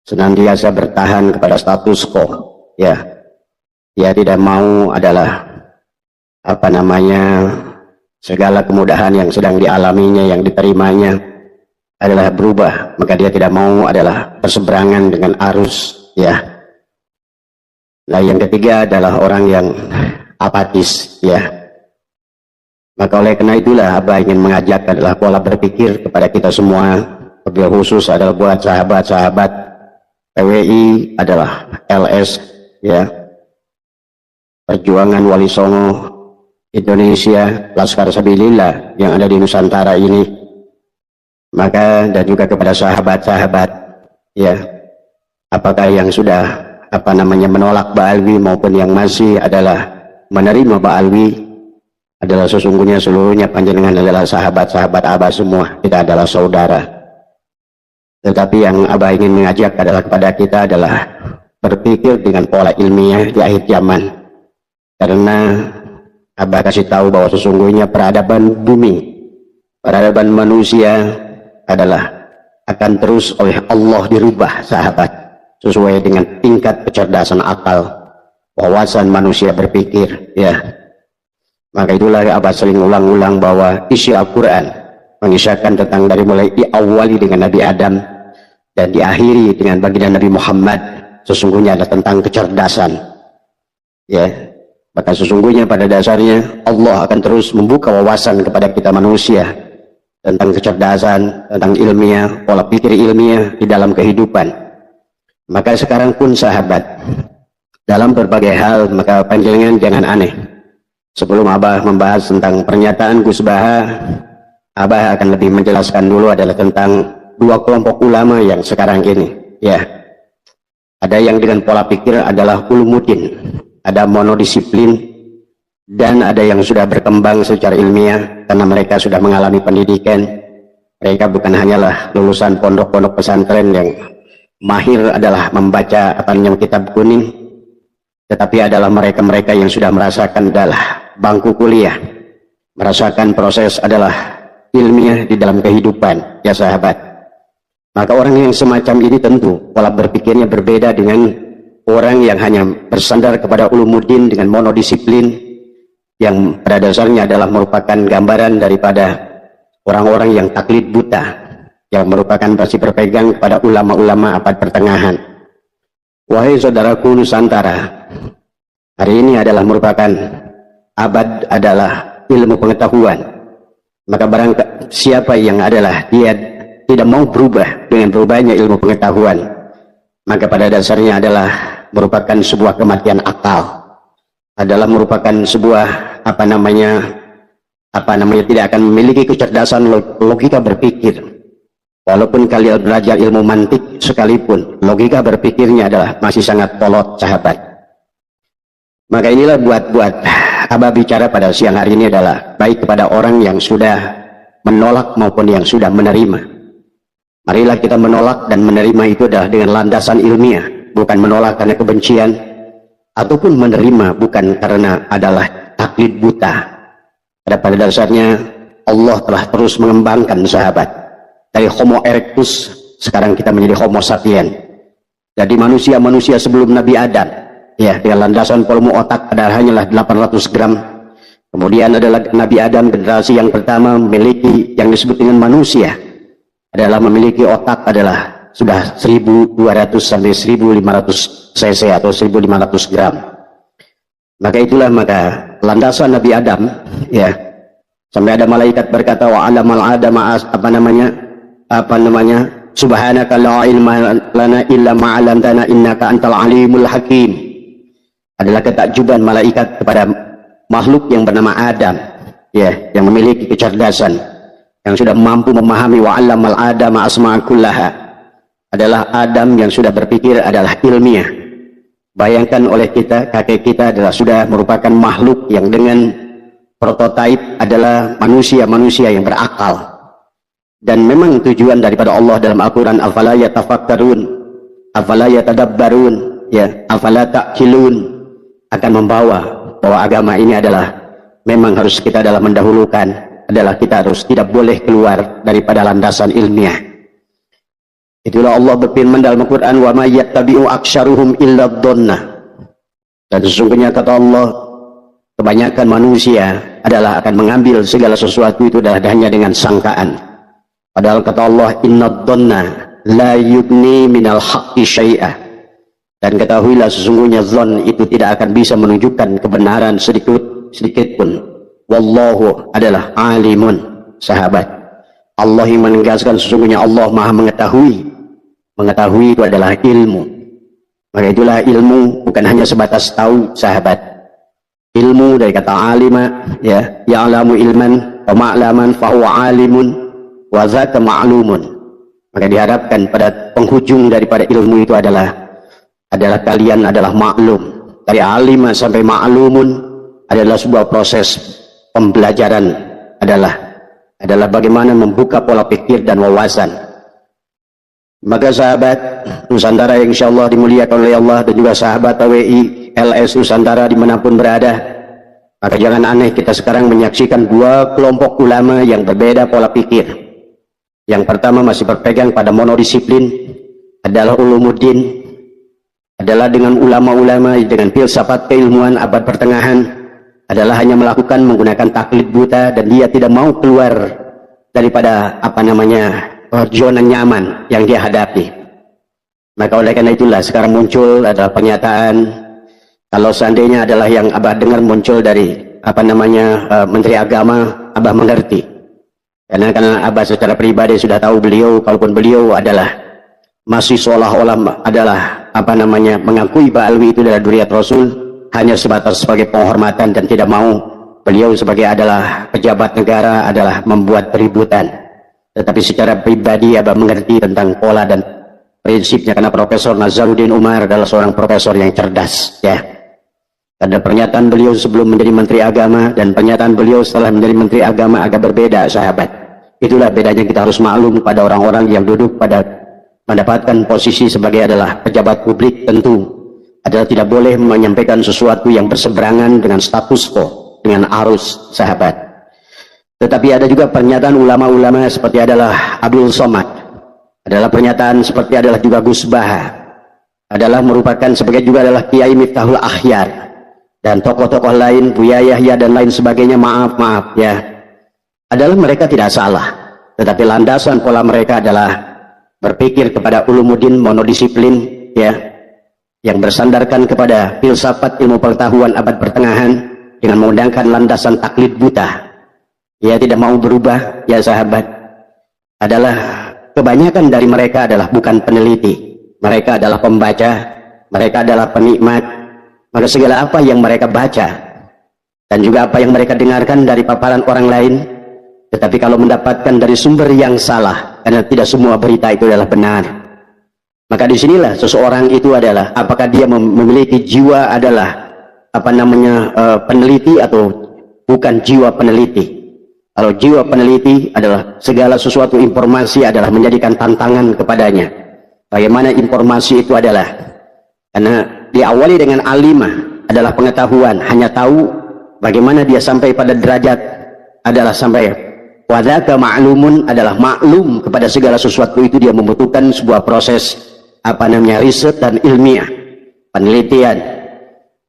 senantiasa bertahan kepada status quo ya. Dia tidak mau adalah segala kemudahan yang sedang dialaminya, yang diterimanya adalah berubah, maka dia tidak mau adalah berseberangan dengan arus ya. Nah, yang ketiga adalah orang yang apatis ya. Maka oleh karena itulah Abah ingin mengajak adalah pola berpikir kepada kita semua, lebih khusus adalah buat sahabat-sahabat PWI adalah LS ya, Perjuangan Wali Songo Indonesia, Laskar Sabilillah yang ada di Nusantara ini. Maka dan juga kepada sahabat-sahabat ya, apakah yang sudah menolak Ba'alwi maupun yang masih adalah menerima Ba'alwi, adalah sesungguhnya seluruhnya panjenengan adalah sahabat-sahabat Abah semua, kita adalah saudara. Tetapi yang Abah ingin mengajak adalah kepada kita adalah berpikir dengan pola ilmiah di akhir zaman. Karena Abah kasih tahu bahwa sesungguhnya peradaban bumi, peradaban manusia adalah akan terus oleh Allah dirubah sahabat, sesuai dengan tingkat kecerdasan akal, wawasan manusia berpikir ya. Maka itulah Abah sering ulang-ulang bahwa isi Al-Quran mengisahkan tentang dari mulai diawali dengan Nabi Adam dan diakhiri dengan baginda Nabi Muhammad, sesungguhnya ada tentang kecerdasan ya. Maka sesungguhnya pada dasarnya Allah akan terus membuka wawasan kepada kita manusia tentang kecerdasan, tentang ilmiah, pola pikir ilmiah di dalam kehidupan. Maka sekarang pun sahabat, dalam berbagai hal, maka panjenengan jangan aneh. Sebelum Abah membahas tentang pernyataan Gus Baha, Abah akan lebih menjelaskan dulu adalah tentang dua kelompok ulama yang sekarang ini ya. Ada yang dengan pola pikir adalah ulumuddin, ada monodisiplin, dan ada yang sudah berkembang secara ilmiah karena mereka sudah mengalami pendidikan. Mereka bukan hanyalah lulusan pondok-pondok pesantren yang mahir adalah membaca kitab kuning, tetapi adalah mereka-mereka yang sudah merasakan adalah bangku kuliah, merasakan proses adalah ilmiah di dalam kehidupan ya sahabat. Maka orang yang semacam ini tentu pola berpikirnya berbeda dengan orang yang hanya bersandar kepada ulumuddin dengan monodisiplin, yang pada dasarnya adalah merupakan gambaran daripada orang-orang yang taklid buta, yang merupakan masih berpegang kepada ulama-ulama abad pertengahan. Wahai saudaraku Nusantara, hari ini adalah merupakan abad adalah ilmu pengetahuan. Maka barang siapa yang adalah dia tidak mau berubah dengan berubahnya ilmu pengetahuan, maka pada dasarnya adalah merupakan sebuah kematian akal, adalah merupakan sebuah tidak akan memiliki kecerdasan logika berpikir. Walaupun kalian belajar ilmu mantik sekalipun, logika berpikirnya adalah masih sangat kolot, sahabat. Maka inilah buat Abah bicara pada siang hari ini adalah baik kepada orang yang sudah menolak maupun yang sudah menerima. Marilah kita menolak dan menerima itu adalah dengan landasan ilmiah, bukan menolak karena kebencian, ataupun menerima bukan karena adalah taklid buta. Pada dasarnya Allah telah terus mengembangkan, sahabat, dari Homo erectus sekarang kita menjadi Homo sapien. Jadi manusia-manusia sebelum Nabi Adam, ya, dengan landasan volume otak adalah hanyalah 800 gram. Kemudian adalah Nabi Adam, generasi yang pertama memiliki yang disebut dengan manusia, adalah memiliki otak adalah sudah 1200 sampai 1500 cc atau 1500 gram. Maka itulah landasan Nabi Adam, ya, sampai ada malaikat berkata wa alamal adama apa namanya subhanaka la ilma lana illa ma 'allamtana innaka antal alimul hakim. Adalah ketakjuban malaikat kepada makhluk yang bernama Adam, ya, yang memiliki kecerdasan, yang sudah mampu memahami wa alamal adama asma'a kullaha. Adalah Adam yang sudah berpikir adalah ilmiah. Bayangkan oleh kita, kakek kita adalah sudah merupakan makhluk yang dengan prototipe adalah manusia-manusia yang berakal. Dan memang tujuan daripada Allah dalam Al-Quran, afala yatafakkarun, afala yatadabbarun, ya, afala ta'qilun, akan membawa bahwa agama ini adalah memang harus kita adalah mendahulukan, adalah kita harus tidak boleh keluar daripada landasan ilmiah. Itulah Allah berfirman dalam Al-Quran, wa ma yattabi'u aktsaruhum illa dhonna. Dan sesungguhnya kata Allah, kebanyakan manusia adalah akan mengambil segala sesuatu itu adalah hanya dengan sangkaan. Padahal kata Allah, inna dhonna la yugni minal haqqi syai'ah. Dan ketahuilah sesungguhnya zon itu tidak akan bisa menunjukkan kebenaran sedikit pun. Wallahu adalah alimun, sahabat. Allah yang menegaskan sesungguhnya Allah maha mengetahui. Mengetahui itu adalah ilmu. Maka itulah ilmu bukan hanya sebatas tahu, sahabat. Ilmu dari kata alima, ya, ya'lamu ilman wa ma'laman fa huwa alimun wa dzaka ma'lumun. Maka diharapkan pada penghujung daripada ilmu itu adalah kalian adalah maklum. Dari alima sampai ma'lumun adalah sebuah proses pembelajaran, adalah bagaimana membuka pola pikir dan wawasan. Maka sahabat Nusantara yang insyaallah dimuliakan oleh Allah, dan juga sahabat AWI LS Nusantara dimanapun berada, maka jangan aneh kita sekarang menyaksikan dua kelompok ulama yang berbeda pola pikir. Yang pertama masih berpegang pada monodisiplin, adalah ulumuddin, adalah dengan ulama-ulama dengan filsafat keilmuan abad pertengahan, adalah hanya melakukan menggunakan taklid buta, dan dia tidak mau keluar daripada zona nyaman yang dia hadapi. Maka oleh karena itulah sekarang muncul adalah pernyataan, kalau seandainya adalah yang Abah dengar muncul dari Menteri Agama, Abah mengerti. Karena Abah secara pribadi sudah tahu beliau, kalaupun beliau adalah masih seolah-olah adalah mengakui bahwa Alwi itu adalah dzurriyyat Rasul, hanya sebatas sebagai penghormatan dan tidak mau beliau sebagai adalah pejabat negara adalah membuat keributan. Tetapi secara pribadi Abah mengerti tentang pola dan prinsipnya, karena Profesor Nazaruddin Umar adalah seorang profesor yang cerdas, ya. Ada pernyataan beliau sebelum menjadi Menteri Agama dan pernyataan beliau setelah menjadi Menteri Agama agak berbeda, sahabat. Itulah bedanya, kita harus maklum pada orang-orang yang duduk pada mendapatkan posisi sebagai adalah pejabat publik, tentu adalah tidak boleh menyampaikan sesuatu yang berseberangan dengan status quo, dengan arus, sahabat. Tetapi ada juga pernyataan ulama-ulama seperti adalah Abdul Somad, adalah pernyataan seperti adalah juga Gus Baha, adalah merupakan sebagai juga adalah Kiai Miftahul Akhyar, dan tokoh-tokoh lain, Buya Yahya dan lain sebagainya. Maaf ya, adalah mereka tidak salah, tetapi landasan pola mereka adalah berpikir kepada ulumuddin, monodisiplin, ya, yang bersandarkan kepada filsafat ilmu pengetahuan abad pertengahan dengan menggunakan landasan taklid buta. Ya, tidak mau berubah, ya sahabat. Adalah kebanyakan dari mereka adalah bukan peneliti, mereka adalah pembaca, mereka adalah penikmat. Maka segala apa yang mereka baca dan juga apa yang mereka dengarkan dari paparan orang lain, tetapi kalau mendapatkan dari sumber yang salah, karena tidak semua berita itu adalah benar. Maka disinilah seseorang itu adalah apakah dia memiliki jiwa adalah peneliti atau bukan jiwa peneliti. Kalau jiwa peneliti adalah segala sesuatu informasi adalah menjadikan tantangan kepadanya. Bagaimana informasi itu adalah, karena diawali dengan alimah adalah pengetahuan, hanya tahu bagaimana dia sampai pada derajat adalah sampai wadaka ma'lumun adalah maklum kepada segala sesuatu itu dia membutuhkan sebuah proses riset dan ilmiah, penelitian.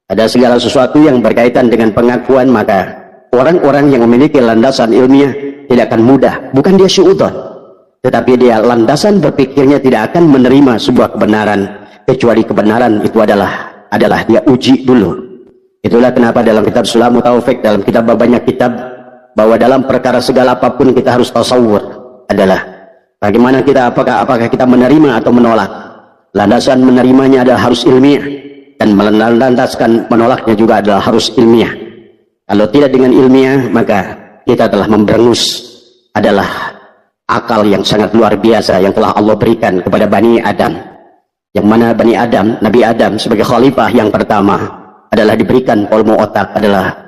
Ada segala sesuatu yang berkaitan dengan pengakuan, maka orang-orang yang memiliki landasan ilmiah tidak akan mudah, bukan dia syu'udhan, tetapi dia landasan berpikirnya tidak akan menerima sebuah kebenaran kecuali kebenaran itu adalah dia uji dulu. Itulah kenapa dalam kitab Sulamul Taufik, dalam kitab banyak kitab, bahwa dalam perkara segala apapun kita harus tasawur adalah bagaimana kita, apakah kita menerima atau menolak. Landasan menerimanya adalah harus ilmiah, dan melandaskan menolaknya juga adalah harus ilmiah. Kalau tidak dengan ilmiah, maka kita telah memberangus adalah akal yang sangat luar biasa yang telah Allah berikan kepada Bani Adam. Yang mana Bani Adam, Nabi Adam sebagai khalifah yang pertama adalah diberikan polmo otak adalah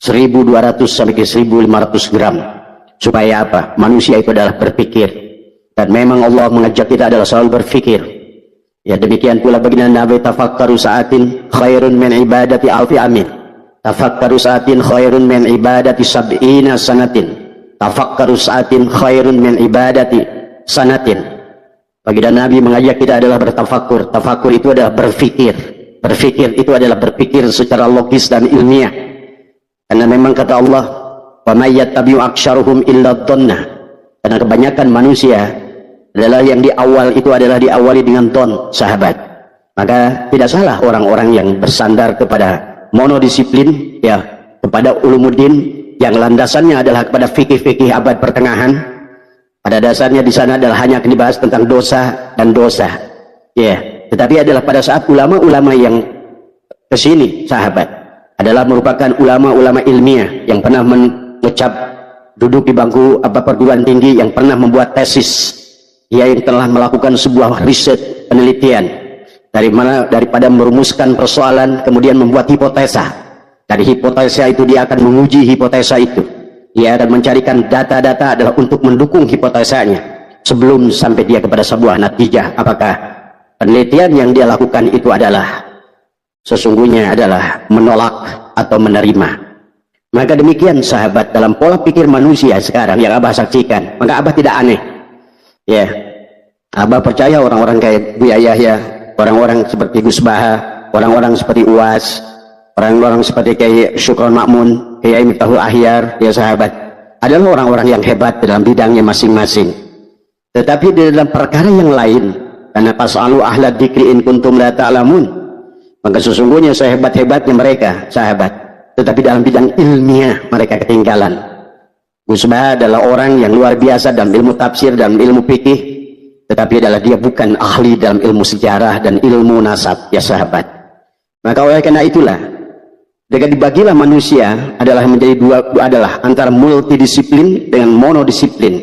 1200 sampai ke 1500 gram. Supaya apa? Manusia itu adalah berpikir. Dan memang Allah mengajak kita adalah selalu berpikir. Ya demikian pula baginda Nabi, tafakkaru sa'atin khairun min ibadati alfi amin. Tafakkaru sa'atin khairun min ibadati sab'ina sanatin. Tafakkaru sa'atin khairun min ibadati sanatin. Baginda Nabi mengajak kita adalah bertafakkur. Tafakkur itu adalah berpikir. Berpikir itu adalah berpikir secara logis dan ilmiah. Karena memang kata Allah, wa may yattabi'u aktsaruhum illa dhannah. Karena kebanyakan manusia adalah yang di awal itu adalah diawali dengan don, sahabat. Maka tidak salah orang-orang yang bersandar kepada monodisiplin, ya, kepada ulumuddin yang landasannya adalah kepada fikih-fikih abad pertengahan. Pada dasarnya di sana adalah hanya akan dibahas tentang dosa dan dosa. Ya, tetapi adalah pada saat ulama-ulama yang kesini, sahabat, adalah merupakan ulama-ulama ilmiah yang pernah mengucap duduk di bangku perguruan tinggi, yang pernah membuat tesis, ia yang telah melakukan sebuah riset penelitian daripada merumuskan persoalan kemudian membuat hipotesa. Dari hipotesa itu dia akan menguji hipotesa itu, dia akan mencarikan data-data adalah untuk mendukung hipotesanya sebelum sampai dia kepada sebuah natijah apakah penelitian yang dia lakukan itu adalah sesungguhnya adalah menolak atau menerima. Maka demikian sahabat dalam pola pikir manusia sekarang yang Abah saksikan, maka Abah tidak aneh. Ya, Abah percaya orang-orang kayak Buya Yahya, orang-orang seperti Gus Baha, orang-orang seperti Uwas, orang-orang seperti kayak Syukron Makmun, kayak Miftahul Ahyar, ya sahabat, adalah orang-orang yang hebat dalam bidangnya masing-masing. Tetapi di dalam perkara yang lain, karena pas'alu ahla dzikri in kuntum la ta'lamun, maka sesungguhnya sehebat-hebatnya mereka, sahabat, tetapi dalam bidang ilmiah mereka ketinggalan. Gus Baha adalah orang yang luar biasa dalam ilmu tafsir dan ilmu fikih, tetapi adalah dia bukan ahli dalam ilmu sejarah dan ilmu nasab, ya sahabat. Maka oleh karena itulah, jika dibagilah manusia adalah menjadi dua adalah antara multidisiplin dengan monodisiplin,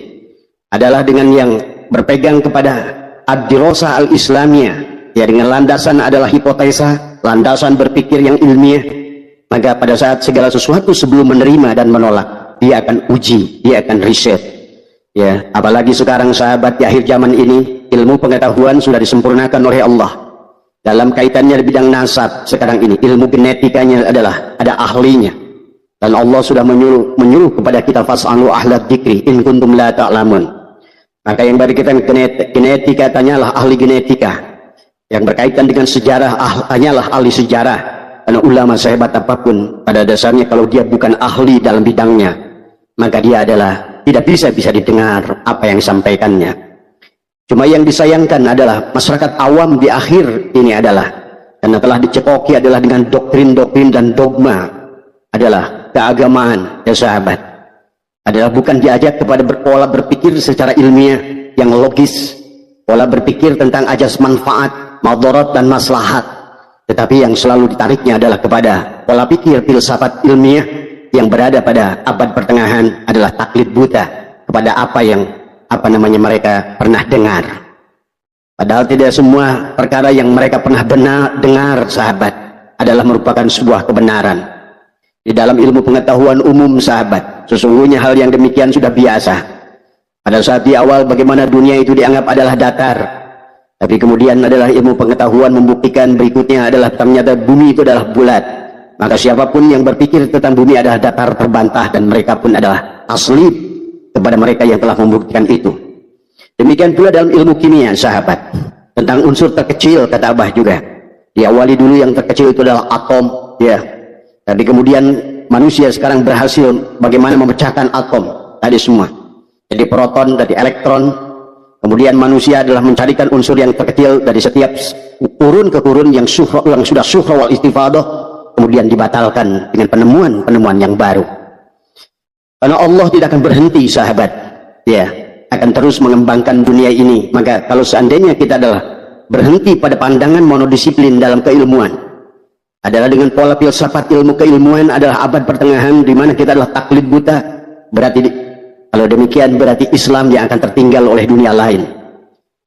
adalah dengan yang berpegang kepada ad-dirasah al-islamiyah, ya dengan landasan adalah hipotesa, landasan berpikir yang ilmiah. Maka pada saat segala sesuatu sebelum menerima dan menolak, dia akan uji, dia akan riset. Ya, apalagi sekarang sahabat di akhir zaman ini, ilmu pengetahuan sudah disempurnakan oleh Allah. Dalam kaitannya di bidang nasab sekarang ini, ilmu genetikanya adalah ada ahlinya. Dan Allah sudah menyuruh kepada kita fas'alu ahla dzikri in kuntum la ta'lamun. Maka yang berkaitan genetika tanyalah ahli genetika. Yang berkaitan dengan sejarah tanyalah ahli sejarah. Karena ulama sehebat apapun pada dasarnya kalau dia bukan ahli dalam bidangnya, maka dia adalah tidak bisa didengar apa yang disampaikannya. Cuma yang disayangkan adalah masyarakat awam di akhir ini adalah karena telah dicekoki adalah dengan doktrin-doktrin dan dogma adalah keagamaan, ya sahabat, adalah bukan diajak kepada pola berpikir secara ilmiah yang logis, pola berpikir tentang ajas manfaat, madarat dan maslahat. Tetapi yang selalu ditariknya adalah kepada pola pikir filsafat ilmiah yang berada pada abad pertengahan adalah taklid buta kepada apa mereka pernah dengar. Padahal tidak semua perkara yang mereka pernah dengar sahabat adalah merupakan sebuah kebenaran. Di dalam ilmu pengetahuan umum sahabat, sesungguhnya hal yang demikian sudah biasa. Pada saat di awal bagaimana dunia itu dianggap adalah datar, tapi kemudian adalah ilmu pengetahuan membuktikan berikutnya adalah ternyata bumi itu adalah bulat. Maka siapapun yang berpikir tentang bumi adalah datar terbantah, dan mereka pun adalah taslib kepada mereka yang telah membuktikan itu. Demikian pula dalam ilmu kimia sahabat, tentang unsur terkecil kata Abah juga. Diawali dulu yang terkecil itu adalah atom, ya. Tapi kemudian manusia sekarang berhasil bagaimana memecahkan atom tadi semua. Jadi proton, dari elektron. Kemudian manusia adalah mencarikan unsur yang terkecil dari setiap kurun ke kurun yang sudah syuhra wal istifadah, kemudian dibatalkan dengan penemuan-penemuan yang baru. Karena Allah tidak akan berhenti sahabat, ya, akan terus mengembangkan dunia ini. Maka kalau seandainya kita adalah berhenti pada pandangan monodisiplin dalam keilmuan, adalah dengan pola filsafat ilmu keilmuan adalah abad pertengahan di mana kita adalah taklid buta, berarti kalau demikian berarti Islam yang akan tertinggal oleh dunia lain.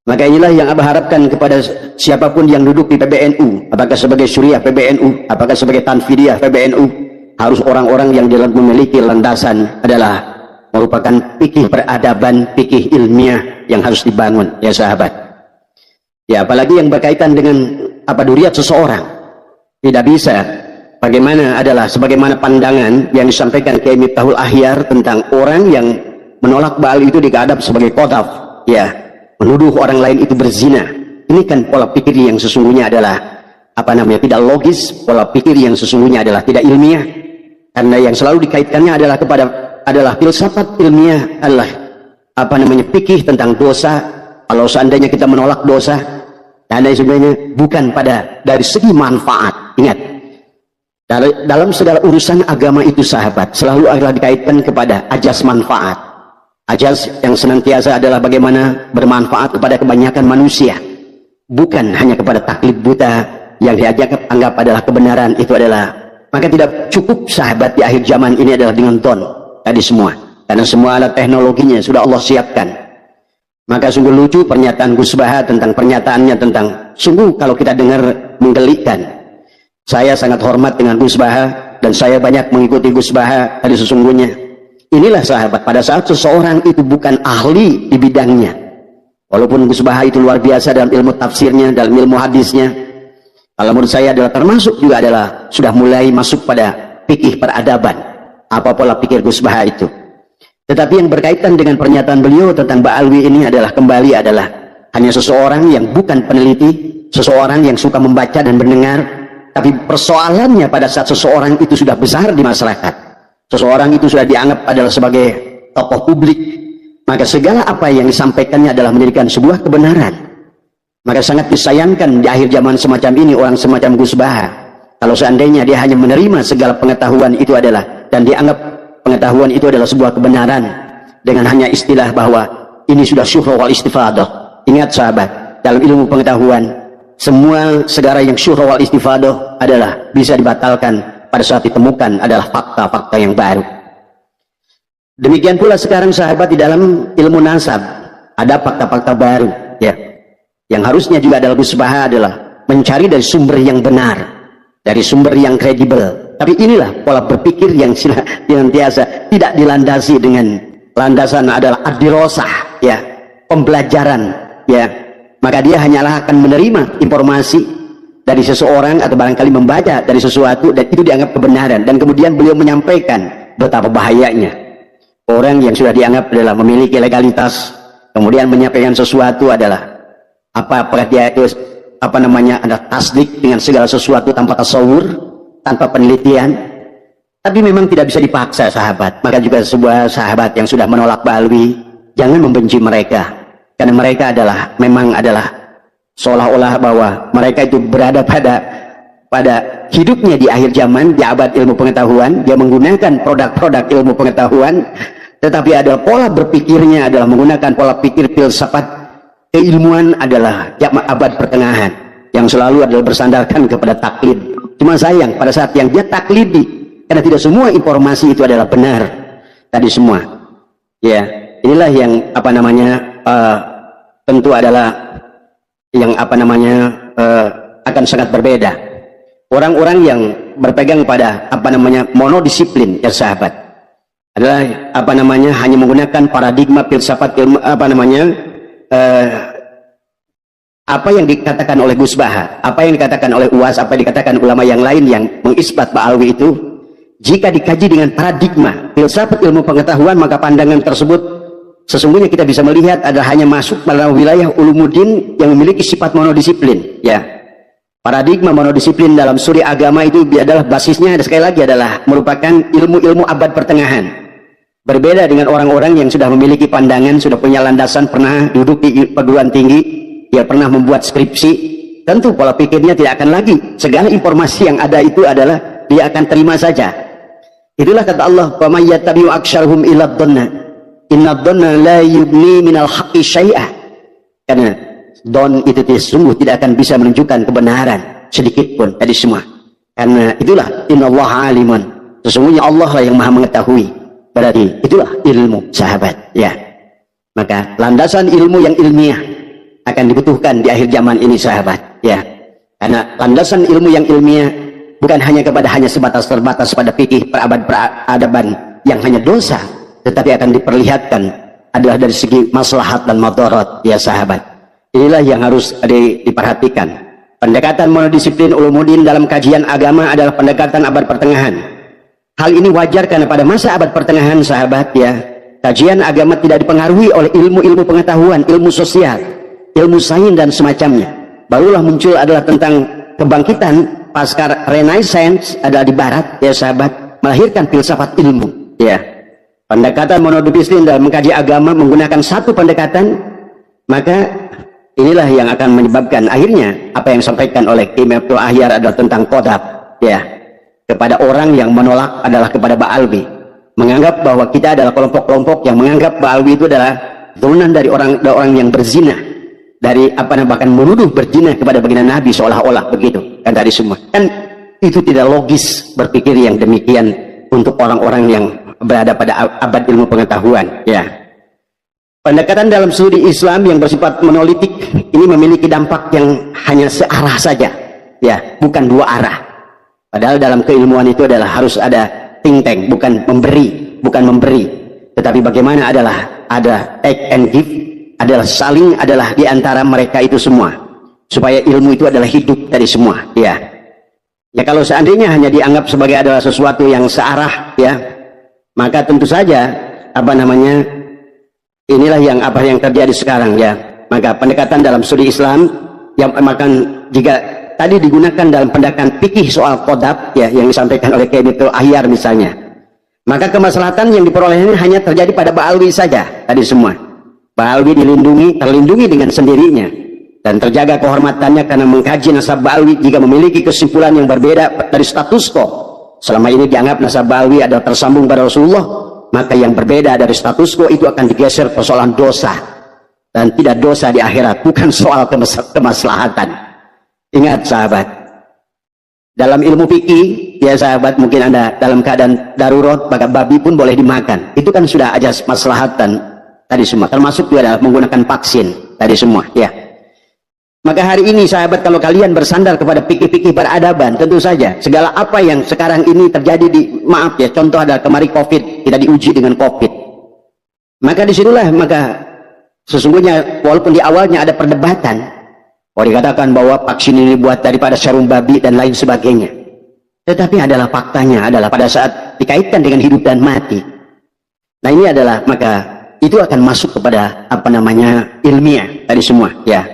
Maka inilah yang Abah harapkan kepada siapapun yang duduk di PBNU, apakah sebagai Syuriah PBNU, apakah sebagai Tanfidiyah PBNU, harus orang-orang yang memiliki landasan adalah merupakan fikih peradaban, fikih ilmiah yang harus dibangun, ya sahabat. Ya, apalagi yang berkaitan dengan duriyat seseorang, tidak bisa bagaimana adalah sebagaimana pandangan yang disampaikan Kiai Miftahul Ahyar tentang orang yang menolak Ba'al itu diadab sebagai qadhaf, ya, menuduh orang lain itu berzina. Ini kan pola pikir yang sesungguhnya adalah tidak logis, pola pikir yang sesungguhnya adalah tidak ilmiah, karena yang selalu dikaitkannya adalah filsafat ilmiah, adalah fikih tentang dosa. Kalau seandainya kita menolak dosa, dan sebenarnya bukan dari segi manfaat. Ingat, dalam segala urusan agama itu sahabat selalu adalah dikaitkan kepada ajas manfaat. Ajas yang senantiasa adalah bagaimana bermanfaat kepada kebanyakan manusia, bukan hanya kepada taklid buta yang anggap adalah kebenaran. Itu adalah, maka tidak cukup sahabat di akhir zaman ini adalah dengan don tadi semua, karena semua alat teknologinya sudah Allah siapkan. Maka sungguh lucu pernyataan Gus Baha tentang pernyataannya tentang, sungguh kalau kita dengar menggelikan. Saya sangat hormat dengan Gus Baha dan saya banyak mengikuti Gus Baha tadi sesungguhnya. Inilah sahabat, pada saat seseorang itu bukan ahli di bidangnya, walaupun Gus Baha itu luar biasa dalam ilmu tafsirnya, dalam ilmu hadisnya, kalau menurut saya adalah termasuk juga adalah sudah mulai masuk pada fikih peradaban, apa pola pikir Gus Baha itu. Tetapi yang berkaitan dengan pernyataan beliau tentang Ba'alwi ini adalah hanya seseorang yang bukan peneliti, seseorang yang suka membaca dan mendengar. Tapi persoalannya pada saat seseorang itu sudah besar di masyarakat, seseorang itu sudah dianggap adalah sebagai tokoh publik, maka segala apa yang disampaikannya adalah menjadikan sebuah kebenaran. Maka sangat disayangkan di akhir zaman semacam ini orang semacam Gus Baha, kalau seandainya dia hanya menerima segala pengetahuan itu adalah, dan dianggap pengetahuan itu adalah sebuah kebenaran dengan hanya istilah bahwa ini sudah syuhra wal istifadah. Ingat sahabat, dalam ilmu pengetahuan segala yang syuhra wal istifadah adalah bisa dibatalkan pada saat ditemukan adalah fakta-fakta yang baru. Demikian pula sekarang sahabat di dalam ilmu nasab ada fakta-fakta baru, ya, yang harusnya juga adalah Gus Baha adalah mencari dari sumber yang benar, dari sumber yang kredibel. Tapi inilah pola berpikir yang senantiasa tidak dilandasi dengan landasan adalah ad-dirasah, ya, pembelajaran, ya. Maka dia hanyalah akan menerima informasi dari seseorang atau barangkali membaca dari sesuatu dan itu dianggap kebenaran, dan kemudian beliau menyampaikan betapa bahayanya orang yang sudah dianggap adalah memiliki legalitas kemudian menyampaikan sesuatu adalah apakah dia itu ada tasdik dengan segala sesuatu tanpa tasawur, tanpa penelitian. Tapi memang tidak bisa dipaksa sahabat. Maka juga sebuah sahabat yang sudah menolak Ba'alwi, jangan membenci mereka, karena mereka memang adalah seolah-olah bahwa mereka itu berada pada hidupnya di akhir zaman, di abad ilmu pengetahuan. Dia menggunakan produk-produk ilmu pengetahuan, tetapi ada pola berpikirnya adalah menggunakan pola pikir filsafat keilmuan adalah abad pertengahan yang selalu adalah bersandarkan kepada taklid. Cuma sayang pada saat yang dia taklidi, karena tidak semua informasi itu adalah benar tadi semua, ya. inilah yang tentu adalah yang akan sangat berbeda. Orang-orang yang berpegang pada monodisiplin ya sahabat adalah hanya menggunakan paradigma filsafat ilmu apa yang dikatakan oleh Gus Baha, apa yang dikatakan oleh UAS, apa yang dikatakan ulama yang lain yang mengisbat Ba'alwi itu, jika dikaji dengan paradigma filsafat ilmu pengetahuan, maka pandangan tersebut sesungguhnya kita bisa melihat adalah hanya masuk dalam wilayah ulumuddin yang memiliki sifat monodisiplin. Ya, paradigma monodisiplin dalam studi agama itu adalah basisnya sekali lagi adalah merupakan ilmu-ilmu abad pertengahan. Berbeda dengan orang-orang yang sudah memiliki pandangan, sudah punya landasan, pernah duduk di perguruan tinggi, dia pernah membuat skripsi, tentu pola pikirnya tidak akan lagi, segala informasi yang ada itu adalah dia akan terima saja. Itulah kata Allah, wa may yattabi'u aktsarahum illa dhanna inna dhanna la yubni minal haqqi syai'a. Karena don itu sungguh tidak akan bisa menunjukkan kebenaran sedikit pun tadi semua. Karena itulah innallaha alimun, sesungguhnya Allah lah yang maha mengetahui. Berarti itulah ilmu sahabat ya. Maka landasan ilmu yang ilmiah akan dibutuhkan di akhir zaman ini sahabat ya. Karena landasan ilmu yang ilmiah bukan hanya sebatas terbatas pada fikih peradaban yang hanya dosa, tetapi akan diperlihatkan adalah dari segi maslahat dan madarat ya sahabat. Inilah yang harus diperhatikan. Pendekatan monodisiplin ulumuddin dalam kajian agama adalah pendekatan abad pertengahan. Hal ini wajar karena pada masa abad pertengahan sahabat ya, kajian agama tidak dipengaruhi oleh ilmu-ilmu pengetahuan, ilmu sosial, ilmu sains dan semacamnya. Barulah muncul adalah tentang kebangkitan pasca Renaissance adalah di barat ya sahabat, melahirkan filsafat ilmu ya. Pendekatan monodisiplin dalam mengkaji agama menggunakan satu pendekatan, maka inilah yang akan menyebabkan akhirnya apa yang disampaikan oleh Kim Abdul Ahyar adalah tentang qadab ya, kepada orang yang menolak adalah kepada Ba'alwi, menganggap bahwa kita adalah kelompok-kelompok yang menganggap Ba'alwi itu adalah turunan dari orang yang berzina, dari bahkan menuduh berzina kepada baginda Nabi seolah-olah begitu kan tadi semua. Kan itu tidak logis berpikir yang demikian untuk orang-orang yang berada pada abad ilmu pengetahuan ya. Pendekatan dalam studi Islam yang bersifat monolitik ini memiliki dampak yang hanya searah saja ya, bukan dua arah. Padahal dalam keilmuan itu adalah harus ada think tank, bukan memberi, tetapi bagaimana ada take and give, adalah saling adalah di antara mereka itu semua, supaya ilmu itu adalah hidup dari semua ya. Ya kalau seandainya hanya dianggap sebagai adalah sesuatu yang searah ya, maka tentu saja inilah yang terjadi sekarang ya. Maka pendekatan dalam studi Islam yang jika tadi digunakan dalam pendekatan fikih soal qadab ya, yang disampaikan oleh Kiai Abdul Ahyar misalnya, maka kemaslahatan yang diperoleh ini hanya terjadi pada Ba'alwi saja tadi semua. Ba'alwi terlindungi dengan sendirinya dan terjaga kehormatannya karena mengkaji nasab Ba'alwi jika memiliki kesimpulan yang berbeda dari status quo. Selama ini dianggap nasab Ba'alwi adalah tersambung pada Rasulullah, maka yang berbeda dari status quo itu akan digeser persoalan dosa, dan tidak dosa di akhirat, bukan soal kemaslahatan. Ingat sahabat, dalam ilmu fikih ya sahabat, mungkin Anda dalam keadaan darurat maka babi pun boleh dimakan, itu kan sudah ajas maslahatan tadi semua, termasuk juga adalah menggunakan vaksin tadi semua ya. Maka hari ini sahabat, kalau kalian bersandar kepada fikih-fikih peradaban, tentu saja segala apa yang sekarang ini terjadi maaf ya, contoh adalah kemarin COVID, kita diuji dengan COVID, maka disitulah sesungguhnya walaupun di awalnya ada perdebatan, dikatakan bahwa vaksin ini dibuat daripada serum babi dan lain sebagainya, tetapi adalah faktanya adalah pada saat dikaitkan dengan hidup dan mati, nah ini adalah maka itu akan masuk kepada ilmiah tadi semua ya.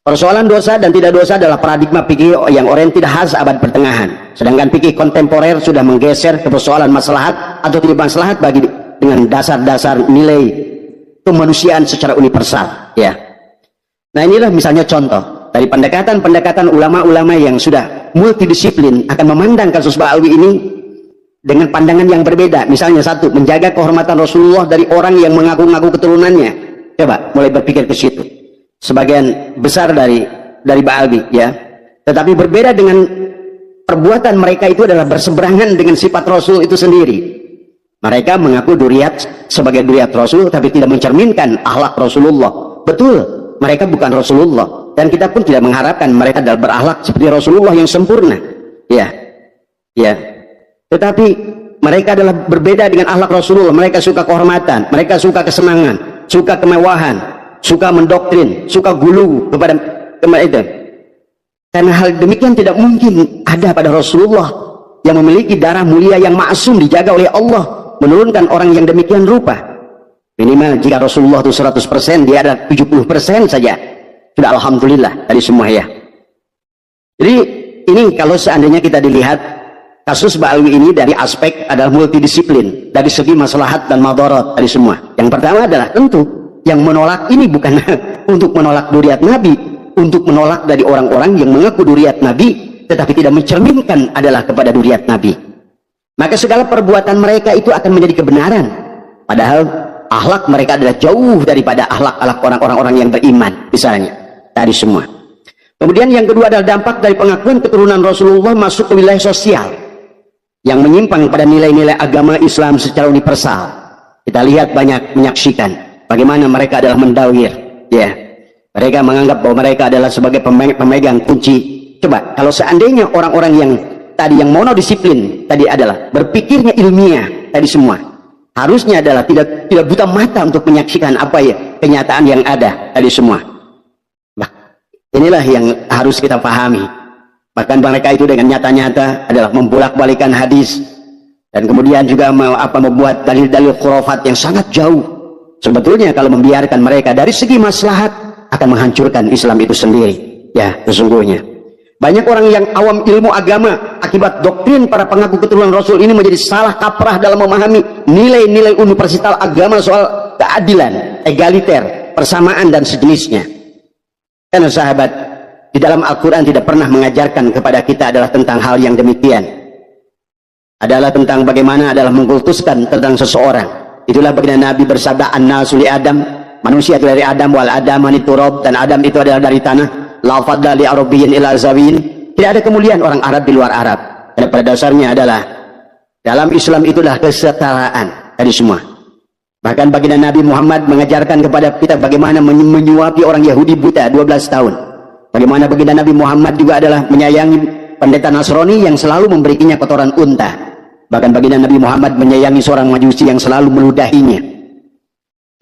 Persoalan dosa dan tidak dosa adalah paradigma fikih yang oriented khas abad pertengahan, sedangkan fikih kontemporer sudah menggeser ke persoalan maslahat atau tidak maslahat dengan dasar-dasar nilai kemanusiaan secara universal ya. Nah inilah misalnya contoh dari pendekatan ulama-ulama yang sudah multidisiplin akan memandang kasus Ba'alwi ini dengan pandangan yang berbeda. Misalnya satu, menjaga kehormatan Rasulullah dari orang yang mengaku-ngaku keturunannya. Coba mulai berpikir ke situ. Sebagian besar dari Ba'alwi ya, tetapi berbeda dengan perbuatan mereka itu adalah berseberangan dengan sifat Rasul itu sendiri. Mereka mengaku duriat sebagai duriat Rasul, tapi tidak mencerminkan akhlak Rasulullah. Betul, mereka bukan Rasulullah, dan kita pun tidak mengharapkan mereka adalah berakhlak seperti Rasulullah yang sempurna. Ya, ya. Tetapi mereka adalah berbeda dengan akhlak Rasulullah. Mereka suka kehormatan, mereka suka kesenangan, suka kemewahan, suka mendoktrin, suka gulu kepada itu. Karena hal demikian tidak mungkin ada pada Rasulullah yang memiliki darah mulia yang maksum dijaga oleh Allah, menurunkan orang yang demikian rupa. Minimal jika Rasulullah itu 100%, dia ada 70% saja, sudah alhamdulillah dari semua ya. Jadi ini kalau seandainya kita dilihat kasus Ba'alwi ini dari aspek adalah multidisiplin, dari segi maslahat dan madarat dari semua. Yang pertama adalah tentu yang menolak ini bukan untuk menolak duriat Nabi, untuk menolak dari orang-orang yang mengaku duriat Nabi tetapi tidak mencerminkan adalah kepada duriat Nabi. Maka segala perbuatan mereka itu akan menjadi kebenaran, padahal akhlak mereka adalah jauh daripada akhlak orang-orang yang beriman misalnya dari semua. Kemudian yang kedua adalah dampak dari pengakuan keturunan Rasulullah masuk ke wilayah sosial yang menyimpang pada nilai-nilai agama Islam secara universal. Kita lihat banyak menyaksikan bagaimana mereka adalah mendawir, ya. Mereka menganggap bahwa mereka adalah sebagai pemegang kunci. Coba kalau seandainya orang-orang yang tadi yang monodisiplin tadi adalah berpikirnya ilmiah tadi semua, harusnya adalah tidak buta mata untuk menyaksikan apa ya kenyataan yang ada tadi semua. Nah, inilah yang harus kita pahami. Bahkan mereka itu dengan nyata-nyata adalah membolak-balikan hadis dan kemudian juga membuat dalil-dalil khurafat yang sangat jauh. Sebetulnya kalau membiarkan mereka dari segi maslahat akan menghancurkan Islam itu sendiri. Ya, sesungguhnya banyak orang yang awam ilmu agama akibat doktrin para pengaku keturunan Rasul ini menjadi salah kaprah dalam memahami nilai-nilai universal agama soal keadilan, egaliter, persamaan dan sejenisnya. Karena sahabat, di dalam Al-Quran tidak pernah mengajarkan kepada kita adalah tentang hal yang demikian. Adalah tentang bagaimana adalah mengkultuskan tentang seseorang. Itulah bagaimana Nabi bersabda, an-nasu li Adam, manusia itu dari Adam, wal adamani turab, dan Adam itu adalah dari tanah. La fadla li arabiyyin ila zawin. Tidak ada kemuliaan orang Arab di luar Arab. Karena pada dasarnya adalah dalam Islam itulah kesetaraan dari semua. Bahkan baginda Nabi Muhammad mengajarkan kepada kita bagaimana menyuapi orang Yahudi buta 12 tahun. Bagaimana baginda Nabi Muhammad juga adalah menyayangi pendeta Nasrani yang selalu memberikannya kotoran unta. Bahkan baginda Nabi Muhammad menyayangi seorang Majusi yang selalu meludahinya.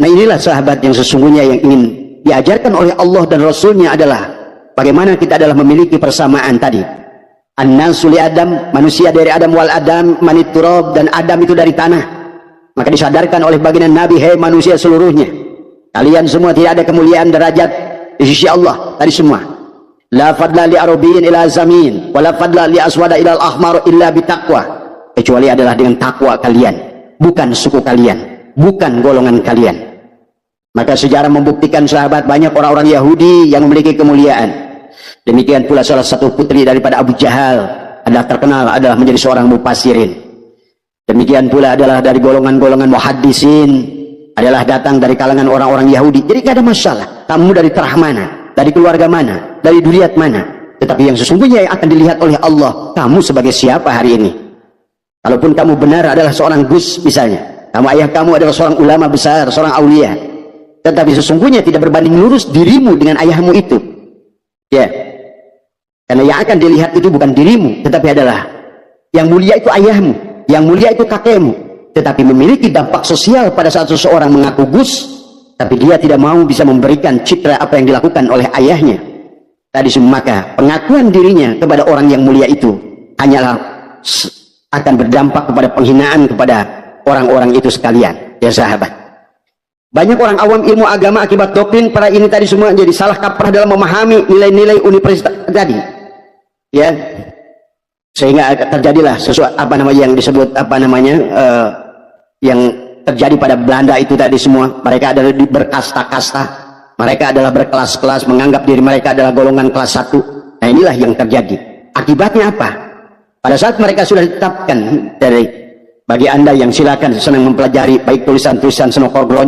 Nah, inilah sahabat yang sesungguhnya yang ingin diajarkan oleh Allah dan Rasulnya adalah bagaimana kita adalah memiliki persamaan tadi. An-nasu li Adam, manusia dari Adam, wal Adam manit turab, dan Adam itu dari tanah. Maka disadarkan oleh baginda Nabi, hei manusia seluruhnya, kalian semua tidak ada kemuliaan derajat di sisi Allah tadi semua. La fadla li arabiyyin ila zamin, wa la fadla li aswada ila al-ahmar illa bitaqwa, kecuali adalah dengan takwa kalian, bukan suku kalian, bukan golongan kalian. Maka sejarah membuktikan sahabat banyak orang-orang Yahudi yang memiliki kemuliaan. Demikian pula salah satu putri daripada Abu Jahal adalah terkenal adalah menjadi seorang mufassirin. Demikian pula adalah dari golongan-golongan muhaddisin adalah datang dari kalangan orang-orang Yahudi. Jadi tidak ada masalah. Kamu dari terah mana, dari keluarga mana, dari duriat mana. Tetapi yang sesungguhnya yang akan dilihat oleh Allah, kamu sebagai siapa hari ini. Kalaupun kamu benar adalah seorang Gus misalnya, ayah kamu adalah seorang ulama besar, seorang aulia, tetapi sesungguhnya tidak berbanding lurus dirimu dengan ayahmu itu. Ya, karena yang akan dilihat itu bukan dirimu, tetapi adalah yang mulia itu ayahmu, yang mulia itu kakekmu. Tetapi memiliki dampak sosial pada saat seseorang mengaku Gus, tapi dia tidak mau bisa memberikan citra apa yang dilakukan oleh ayahnya. Tadi maka pengakuan dirinya kepada orang yang mulia itu hanyalah akan berdampak kepada penghinaan kepada orang-orang itu sekalian. Ya sahabat, banyak orang awam ilmu agama akibat doktrin para ini tadi semua jadi salah kaprah dalam memahami nilai-nilai universitas tadi. Ya, sehingga terjadilah sesuatu yang disebut yang terjadi pada Belanda itu tadi semua. Mereka adalah berkasta-kasta, mereka adalah berkelas-kelas, menganggap diri mereka adalah golongan kelas 1. Nah, inilah yang terjadi. Akibatnya apa? Pada saat mereka sudah ditetapkan, dari bagi anda yang silakan senang mempelajari baik tulisan-tulisan Senokor Glonyo